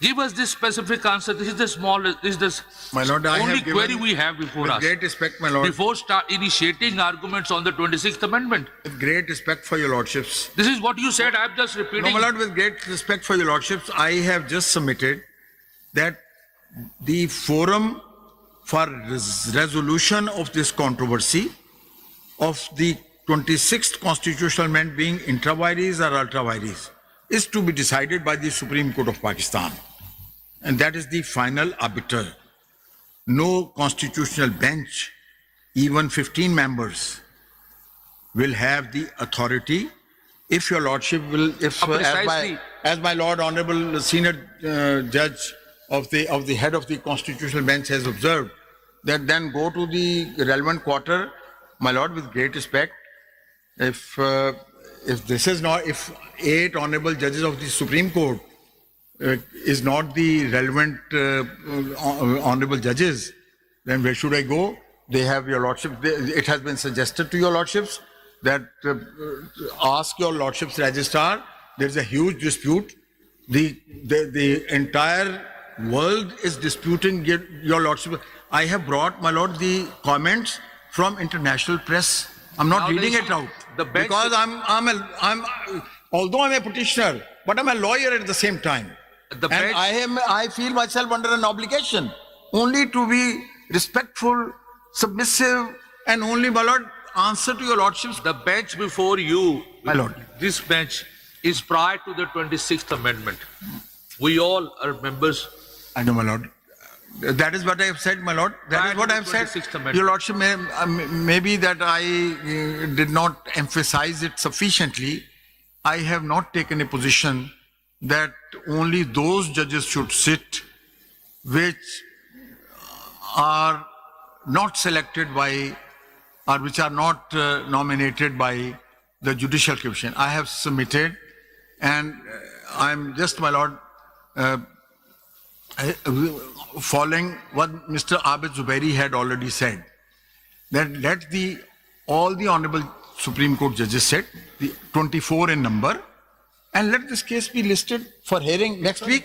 S5: Give us this specific answer. This is the smallest, this is the
S2: My lord, I
S5: only
S2: have given,
S5: query we have before
S2: with
S5: us.
S2: great respect, my lord,
S5: Before initiating arguments on the 26th Amendment.
S2: with great respect for your lordships.
S5: This is what you said. I'm just
S2: No,
S5: repeating.
S2: my lord, with great respect for your lordships, I have just submitted that the forum for resolution of this controversy of the 26th constitutional amendment being intra vires or ultra vires is to be decided by the Supreme Court of Pakistan. And that is the final arbiter. No constitutional bench, even 15 members, will have the authority. If your lordship will,
S5: Precisely.
S2: as my lord honorable senior judge of the head of the constitutional bench has observed, that then go to the relevant quarter. My lord, with great respect, if this is not, if 8 honorable judges of the Supreme Court is not the relevant honorable judges, then where should I go? They have your lordship. It has been suggested to your lordships that ask your lordship's registrar. There's a huge dispute. The entire world is disputing your lordship. I have brought, my lord, the comments from international press. I'm not
S5: Now
S2: reading
S5: the
S2: it out
S5: the bench-
S2: because although I'm a petitioner, but I'm a lawyer at the same time.
S5: The
S2: And
S5: bench-
S2: I feel myself under an obligation only to be respectful, submissive, and only, my lord, answer to your lordships.
S5: The bench before you,
S2: My lord.
S5: this bench is prior to the 26th Amendment. We all are members.
S2: I know, my lord. That is what I have said, my lord. That
S5: Prior
S2: is what
S5: to
S2: I
S5: the
S2: have said.
S5: 26th Amendment.
S2: Your lordship, maybe that I did not emphasize it sufficiently. I have not taken a position that only those judges should sit which are not selected by or which are not nominated by the Judicial Commission. I have submitted, and I'm just, my lord, following what Mr. Abid Zubairi had already said, that let all the Honorable Supreme Court judges sit, the 24 in number, and let this case be listed for hearing next week.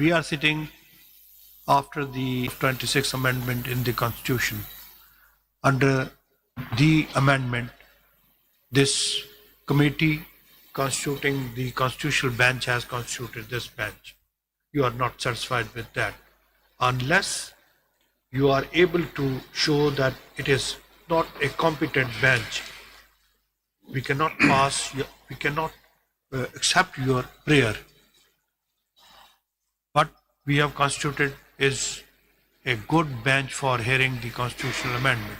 S3: We are sitting after the 26th amendment in the constitution. Under the amendment, this committee constituting the constitutional bench has constituted this bench. You are not satisfied with that unless you are able to show that it is not a competent bench. We cannot accept your prayer. What we have constituted is a good bench for hearing the constitutional amendment.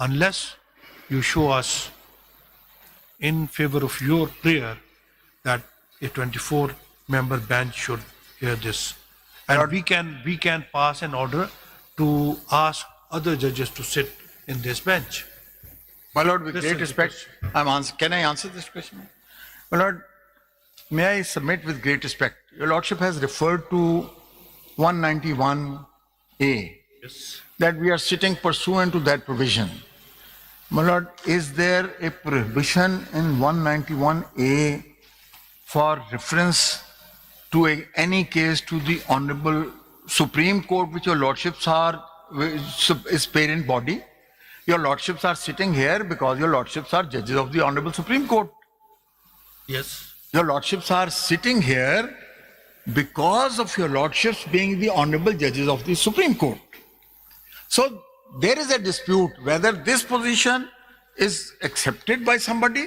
S3: Unless you show us in favor of your prayer that a 24-member bench should hear this. And we can pass an order to ask other judges to sit in this bench.
S2: my lord, with
S3: This
S2: great
S3: is the
S2: respect, can I answer this question? My lord, may I submit with great respect? Your lordship has referred to 191A,
S3: Yes.
S2: that we are sitting pursuant to that provision. My lord, is there a prohibition in 191A for reference to any case to the Honorable Supreme Court, which your lordships is parent body? Your lordships are sitting here because your lordships are judges of the Honorable Supreme Court.
S3: Yes.
S2: Your lordships are sitting here because of your lordships being the honorable judges of the Supreme Court. So there is a dispute whether this position is accepted by somebody.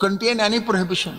S2: contain any prohibition.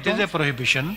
S3: It is a prohibition.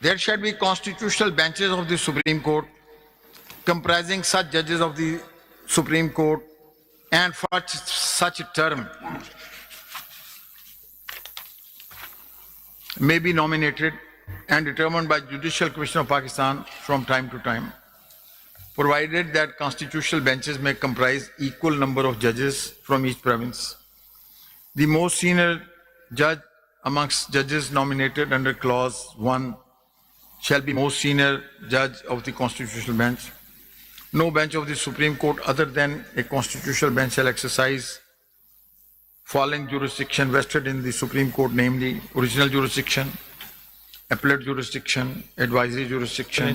S2: There shall be constitutional benches of the Supreme Court comprising such judges of the Supreme Court and for such a term may be nominated and determined by Judicial Commission of Pakistan from time to time, provided that constitutional benches may comprise equal number of judges from each province. The most senior judge amongst judges nominated under clause 1 shall be most senior judge of the constitutional bench. No bench of the Supreme Court other than a constitutional bench shall exercise following jurisdiction vested in the Supreme Court, namely original jurisdiction, appellate jurisdiction, advisory jurisdiction.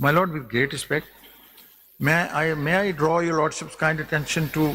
S2: My lord, with great respect, may I draw your lordship's kind attention to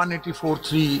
S2: 184(3)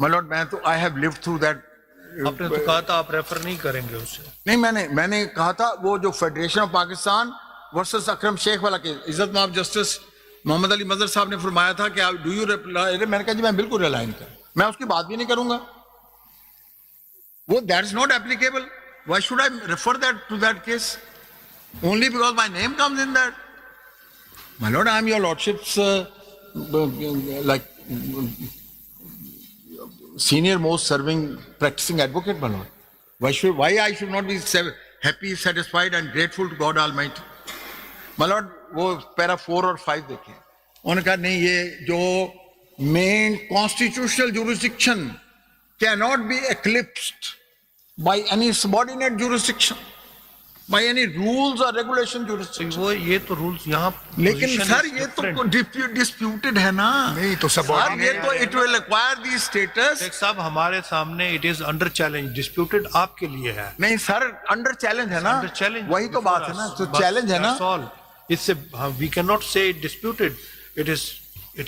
S2: My lord, میں تو I have lived through that.
S3: آپ نے تو کہا تھا آپ ریفر نہیں کریں گے اسے.
S2: نہیں, میں نے کہا تھا وہ جو فیڈریشن آف پاکستان ورسز اکرم شیخ والا کیس, عزت مآب جسٹس محمد علی مظہر صاحب نے فرمایا تھا کہ ڈو یو ریپلائی, میں نے کہا جی میں بالکل ریلائن کروں, میں اس کی بات بھی نہیں کروں گا. وہ that is not applicable. Why should I refer that to that case only because my name comes in that? My lord, I am your lordship's like senior most serving practicing advocate, my lord. Why I should not be happy, satisfied and grateful to God Almighty? My lord, وہ پیرا 4 اور 5 دیکھیں, انہوں نے کہا نہیں یہ جو main constitutional jurisdiction cannot be eclipsed by any subordinate jurisdiction, by any rules or regulation jurisdiction.
S3: وہ یہ تو رولز یہاں
S2: لیکن سر یہ تو ڈسپیوٹڈ ہے نا.
S4: نہیں تو
S2: سر یہ تو it will acquire the status.
S3: ایک صاحب ہمارے سامنے it is under challenge, disputed آپ کے لیے ہے.
S2: نہیں سر انڈر چیلنج ہے نا, وہی تو بات ہے نا, تو چیلنج ہے نا.
S3: اس سے وی کین ناٹ سے disputed, it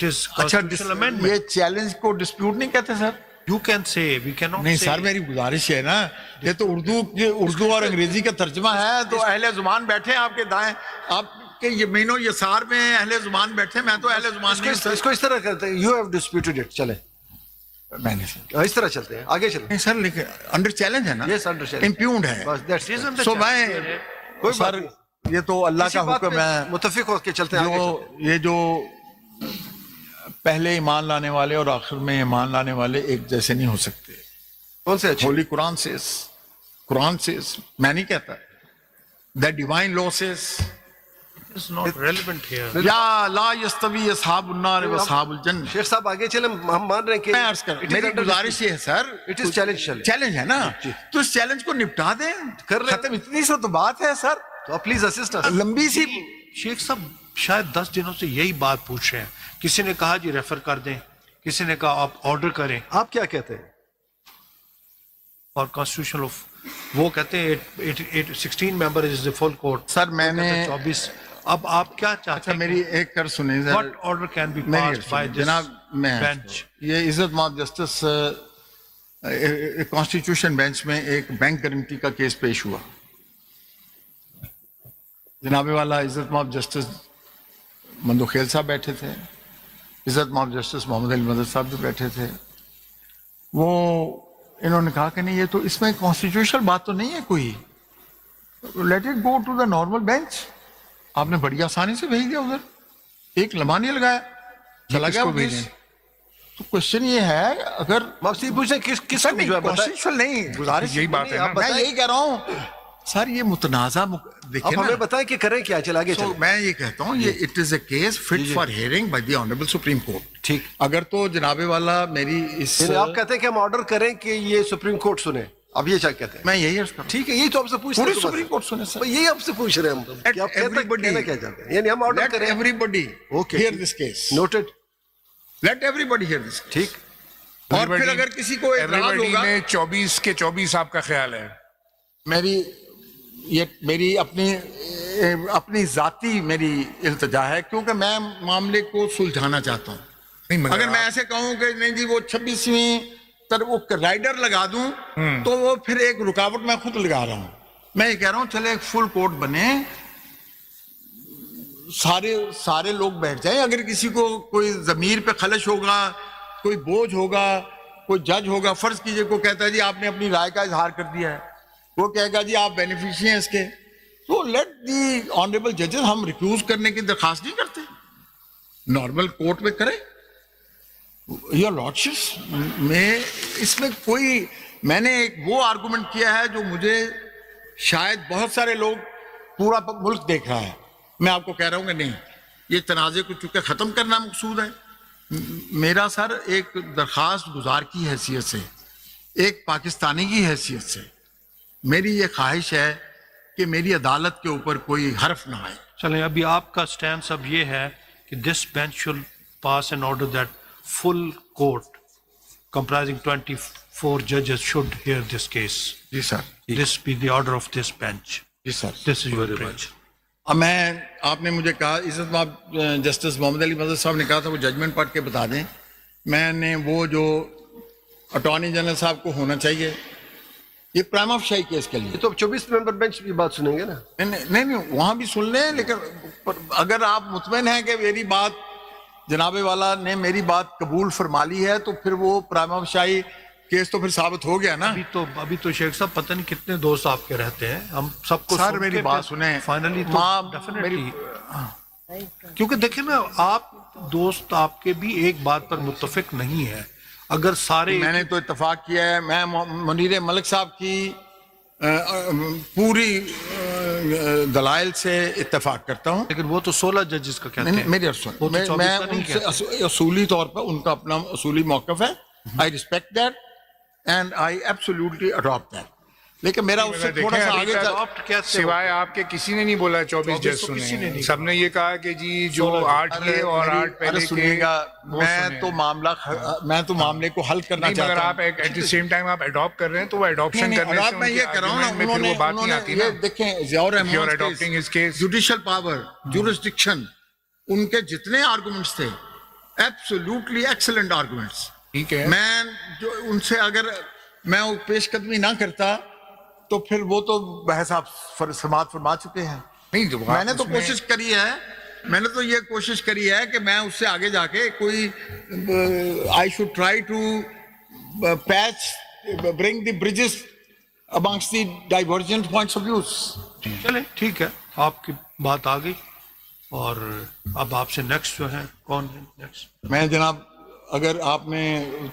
S3: is constitutional amendment.
S2: یہ چیلنج کو ڈسپیوٹ نہیں کہتے سر.
S3: You can say, we can not.
S2: نہیں سر میری گزارش ہے نا, یہ تو اردو اور انگریزی کا ترجمہ ہے, تو اہل زبان بیٹھے آپ کے دائیں, آپ کے یمین و یسار میں اہل زبان بیٹھے, میں تو اہل زبان نہیں.
S1: اس کو اس طرح کرتے ہیں, یو ہیو ڈسپیوٹڈ اٹ, چلیں
S2: میں نے
S1: اس طرح چلتے ہیں, آگے چلیں.
S2: نہیں سر لیکن انڈر چیلنج ہے نا,
S1: Yes, under challenge.
S2: امپیونڈ ہے.
S1: بس that's it.
S2: سو میں
S1: کوئی
S2: سر یہ تو اللہ
S1: اسی
S2: کا
S1: بات
S2: حکم
S1: پہ
S2: ہے.
S1: متفق ہو کے چلتے ہیں, آگے
S2: جو
S1: چلتے ہیں.
S2: یہ جو پہلے ایمان لانے والے اور آخر میں ایمان لانے والے ایک جیسے نہیں ہو سکتے.
S1: کون سے اچھے؟
S2: ہولی قرآن سیز, میں نہیں کہتا, the divine law says
S3: It's not relevant here.
S2: یا لا یستوی اصحاب النار و اصحاب الجنہ.
S1: شیخ صاحب آگے چلیں, ہم مان رہے ہیں کہ
S2: میں عرض کر میری گزارش یہ ہے سر,
S1: اٹ از چیلنج.
S2: چیلنج ہے نا, تو اس چیلنج کو نپٹا دیں,
S1: کر رہے ہیں.
S2: ختم. اتنی سو تو بات ہے سر,
S1: تو آپ پلیز اسسٹ.
S2: لمبی سی.
S3: شیخ صاحب شاید 10 دنوں سے یہی بات پوچھ رہے ہیں. کسی نے کہا جی ریفر کر دیں, کسی نے کہا آپ آرڈر کریں.
S1: آپ کیا کہتے ہیں؟
S3: اور کانسٹیٹیوشن آف وہ کہتے ہیں 16 ممبر از the full court.
S2: سر میں نے
S3: 24. اب آپ کیا چاہتے
S2: اچھا
S3: ہیں؟
S2: میری ایک کر سنیں
S3: What order can be passed by this
S2: جناب, میں
S3: bench?
S2: یہ عزت مآب جسٹس کانسٹیٹیوشن بینچ میں ایک بینک گارنٹی کا کیس پیش ہوا. جناب والا عزت مآب جسٹس مندوخیل صاحب بیٹھے تھے, عزت مآب جسٹس محمد علی مظہر صاحب بھی بیٹھے تھے. وہ انہوں نے کہا کہ نہیں یہ تو اس میں کانسٹیٹیوشنل بات تو نہیں ہے کوئی, let it go to the normal bench. آپ نے بڑی آسانی سے بھیج دیا ادھر, ایک لمحہ نہیں لگایا, چلا گیا وہ کیس. تو کوشچن یہ ہے, اگر
S1: آپ سے پوچھیں کس کو
S2: کانسٹیٹیوشنل نہیں, گزارش
S4: یہی بات ہے نا.
S2: میں یہی کہہ رہا ہوں سر, یہ متنازع دیکھیں
S1: آپ
S2: نا.
S1: ہمیں بتائیں کہ کریں کیا, چل آگے چلیں.
S2: میں یہ کہتا ہوں یہ it is a case fit for hearing by the honourable Supreme Court.
S1: ٹھیک,
S2: اگر تو جناب والا میری اس
S1: آپ کہتے ہیں کہ ہم آرڈر کریں کہ یہ سپریم کورٹ سنے, اب یہ کیا کہتے ہیں؟
S2: میں یہی عرض کرتا ہوں,
S1: ٹھیک ہے, یہی تو آپ سے پوچھ
S2: پوری سپریم کورٹ سنے سر,
S1: یہی آپ سے پوچھ رہے ہیں ہم کہ آپ کہنا کیا چاہتے ہیں, یعنی ہم آرڈر
S2: let
S1: کریں.
S2: everybody
S1: Okay.
S2: hear this case.
S1: Noted.
S2: Let everybody hear this case.
S1: ٹھیک,
S2: اور پھر اگر کسی کو اعتراض
S4: Everybody
S2: ہوگا,
S4: میں 24 کے 24 آپ کا خیال ہے.
S2: میری اپنی ذاتی میری التجا ہے, کیونکہ میں معاملے کو سلجھانا چاہتا ہوں.
S4: نہیں مگر
S2: اگر میں ایسے کہوں کہ نہیں جی وہ 26ویں وہ رائڈر لگا دوں تو وہ پھر ایک رکاوٹ میں خود لگا رہا ہوں. میں یہ کہہ رہا ہوں چلے ایک فل کورٹ بنے, سارے لوگ بیٹھ جائیں. اگر کسی کو کوئی ضمیر پہ خلش ہوگا, کوئی بوجھ ہوگا, کوئی جج ہوگا, فرض کیجئے کو کہتا ہے جی آپ نے اپنی رائے کا اظہار کر دیا ہے, وہ کہے گا جی آپ بینیفیشری ہیں اس کے, تو لیٹ دی آنریبل ججز, ہم ریکیوز کرنے کی درخواست نہیں کرتے, نارمل کورٹ میں کریں. یور لارڈشپ میں اس میں کوئی, میں نے ایک وہ آرگومنٹ کیا ہے جو مجھے شاید بہت سارے لوگ, پورا ملک دیکھ رہا ہے, میں آپ کو کہہ رہا ہوں کہ نہیں, یہ تنازع کو چونکہ ختم کرنا مقصود ہے. میرا سر ایک درخواست گزار کی حیثیت سے, ایک پاکستانی کی حیثیت سے میری یہ خواہش ہے کہ میری عدالت کے اوپر کوئی حرف نہ آئے.
S3: چلیں ابھی آپ کا سٹینس اب یہ ہے کہ this bench shall pass an order that full court comprising 24 judges should hear this case.
S2: جی sir,
S3: This be the order of this bench.
S2: جی sir.
S3: This is your bench.
S2: اب میں, آپ نے مجھے کہا عزت مآب جسٹس محمد علی مظہر صاحب نے کہا تھا وہ ججمنٹ پڑھ کے بتا دیں. میں نے وہ جو اٹارنی جنرل صاحب کو ہونا چاہیے. یہ پرائم آف شاہی کیس کے لیے.
S1: یہ تو 24 ممبر بینچ کی بات سنیں گے نا.
S2: نہیں وہاں بھی سن لیں, لیکن اگر آپ مطمئن ہیں کہ میری بات جناب والا نے میری بات قبول فرما لی ہے تو پھر وہ پرائم آف شاہی کیس تو پھر ثابت ہو گیا نا.
S3: ابھی تو شیخ صاحب پتہ نہیں کتنے دوست آپ کے رہتے ہیں, ہم سب کو
S2: سر میری بات سنیں.
S3: فائنلی تو ڈیفینیٹلی, کیونکہ دیکھیں نا آپ دوست آپ کے بھی ایک بات پر متفق نہیں ہے. اگر سارے
S2: میں نے تو اتفاق کیا ہے, میں منیر ملک صاحب کی پوری دلائل سے اتفاق کرتا ہوں.
S3: لیکن وہ تو 16 ججز کا کہتے ہیں.
S2: میری میں ان سے اصولی طور پر ان کا اپنا اصولی موقف ہے. I respect that and I absolutely adopt that. لیکن میرا اس سے تھوڑا سا آگے
S4: سوائے آپ کے کسی نے نہیں بولا 24 جج سنے, سب نے یہ کہا کہ جی جو 8 یہ اور 8 پہلے
S2: سنیے گا. میں تو معاملے کو حل کرنا چاہتا ہوں.
S4: مگر آپ ایٹ دی سیم ٹائم آپ اڈاپٹ کر رہے ہیں تو وہ اڈاپشن کرنے سے
S2: میں یہ کر رہا ہوں نا,
S4: وہ بات نہیں آتی نا.
S2: دیکھیں ضیاء الرحمان جوڈیشل پاور جورسڈکشن ان کے جتنے آرگومنٹس تھے ایبسولوٹلی ایکسلنٹ آرگومنٹس.
S4: ٹھیک ہے,
S2: میں جو ان سے اگر میں پیش قدمی نہ کرتا تو پھر وہ تو بحث آپ سماعت فرما چکے ہیں. میں نے تو کوشش کری ہے, میں نے تو یہ کوشش کری ہے کہ میں اس سے آگے جا کے کوئی I should try to patch bring the bridges amongst the divergent points of views.
S3: چلیں ٹھیک ہے, آپ کی بات آ گئی. اور اب آپ سے نیکسٹ جو ہے کون ہے نیکسٹ؟
S2: میں جناب اگر آپ نے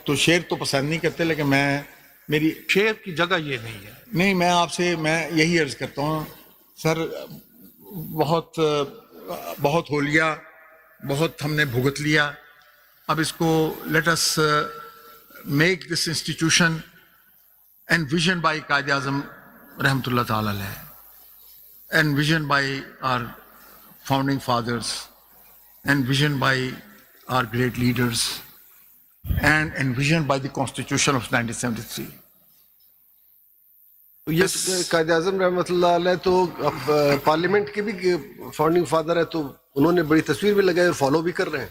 S2: تو شعر تو پسند نہیں کرتے, لیکن میں میری
S3: شعر کی جگہ یہ نہیں ہے.
S2: نہیں, میں آپ سے میں یہی عرض کرتا ہوں سر, بہت ہو لیا, بہت ہم نے بھگت لیا. اب اس کو let us make this institution and vision by Quaid Azam رحمۃ اللہ تعالی علیہ, and vision by our founding fathers, and vision by our great leaders, and vision by the constitution of 1973.
S1: یہ قائد اعظم رحمۃ اللہ علیہ تو پارلیمنٹ کے بھی فاؤنڈنگ فادر ہے, تو انہوں نے بڑی تصویر بھی لگائی اور فالو بھی کر رہے ہیں.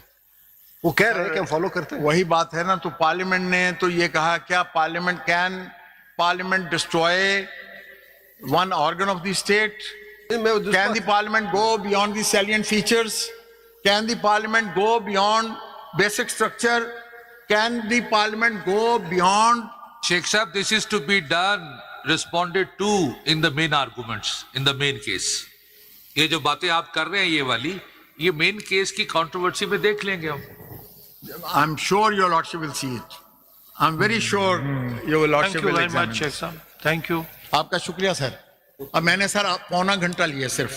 S1: وہ کہہ رہے ہیں کہ ہم فالو کرتے ہیں.
S2: وہی بات ہے نا, تو پارلیمنٹ نے تو یہ کہا کیا parliament destroy one organ of the state? Can the parliament go beyond the salient features? Can the parliament go beyond basic structure? Can the parliament go beyond?
S5: Sheikh Sahab, this is to be done, responded to in the main arguments, in the main case. یہ جو باتیں آپ کر رہے ہیں یہ والی, یہ مین کیس کی کنٹروورسی میں دیکھ لیں گے ہم.
S2: I'm sure your lordship will see it. I'm very sure your lordship will examine it.
S3: شیخ صاحب, تھینک یو.
S2: آپ کا شکریہ سر. اب میں نے سر پونا گھنٹہ لیا صرف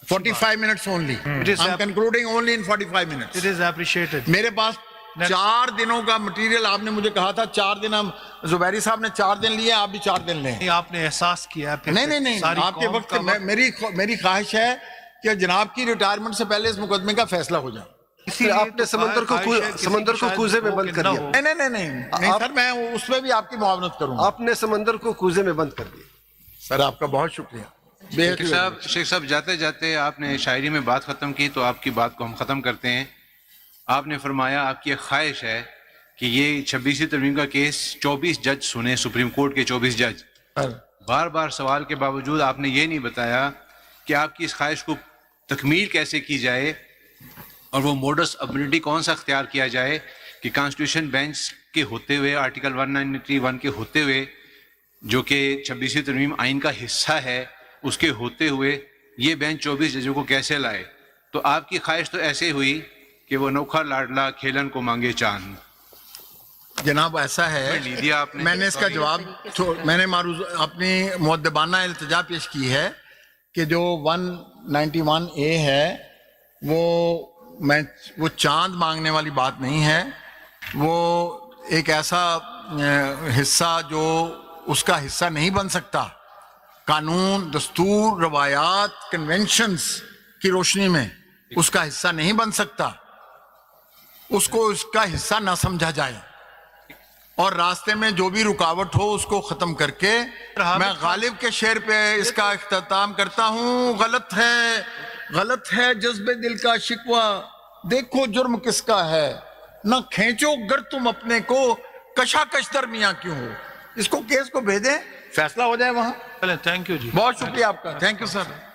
S2: 45 minutes only. I'm concluding only in 45 minutes.
S3: It is appreciated.
S2: میرے پاس 4 دنوں کا مٹیریل, آپ نے مجھے کہا تھا 4 دن, ہم زبیری صاحب نے 4 دن لیے, آپ بھی 4 دن لیں.
S3: آپ نے احساس کیا ہے
S2: نہیں, آپ کے وقت میری خواہش ہے کہ جناب کی ریٹائرمنٹ سے پہلے اس مقدمے کا فیصلہ ہو جائے.
S1: آپ نے سمندر کو کوزے میں بند کر دیا.
S2: نہیں سر, میں اس میں بھی آپ کی معاونت کروں.
S1: آپ نے سمندر کو کوزے میں بند کر دیا.
S2: سر آپ کا بہت شکریہ.
S6: شیخ صاحب جاتے جاتے آپ نے شاعری میں بات ختم کی, تو آپ کی بات کو ہم ختم کرتے ہیں. آپ نے فرمایا آپ کی ایک خواہش ہے کہ یہ 26ویں ترمیم کا کیس 24 جج سنیں, سپریم کورٹ کے 24 جج. بار بار سوال کے باوجود آپ نے یہ نہیں بتایا کہ آپ کی اس خواہش کو تکمیل کیسے کی جائے, اور وہ موڈس ابیلٹی کون سا اختیار کیا جائے کہ کانسٹیٹیوشن بینچ کے ہوتے ہوئے, آرٹیکل 191 کے ہوتے ہوئے, جو کہ 26ویں ترمیم آئین کا حصہ ہے, اس کے ہوتے ہوئے یہ بینچ 24 ججوں کو کیسے لائے. تو آپ کی خواہش تو ایسے ہوئی کہ وہ نوکھا لاڈلا کھیلن کو مانگے چاند.
S2: جناب ایسا ہے, میں نے اس کا جواب, میں نے اپنی مؤدبانہ التجا پیش کی ہے کہ جو 191A ہے وہ چاند مانگنے والی بات نہیں ہے. وہ ایک ایسا حصہ جو اس کا حصہ نہیں بن سکتا. قانون, دستور, روایات, کنونشنز کی روشنی میں اس کا حصہ نہیں بن سکتا. اس کو اس کا حصہ نہ سمجھا جائے, اور راستے میں جو بھی رکاوٹ ہو اس کو ختم کر کے میں غالب کے شعر پہ اس کا اختتام کرتا ہوں. غلط ہے جذبے دل کا شکوہ, دیکھو جرم کس کا ہے, نہ کھینچو گر تم اپنے کو, کشاکش درمیاں کیوں ہو؟ اس کو کیس کو بھیجیں، فیصلہ ہو جائے وہاں.
S3: چلیں، تھینک یو جی.
S2: بہت شکریہ آپ کا. Thank you sir.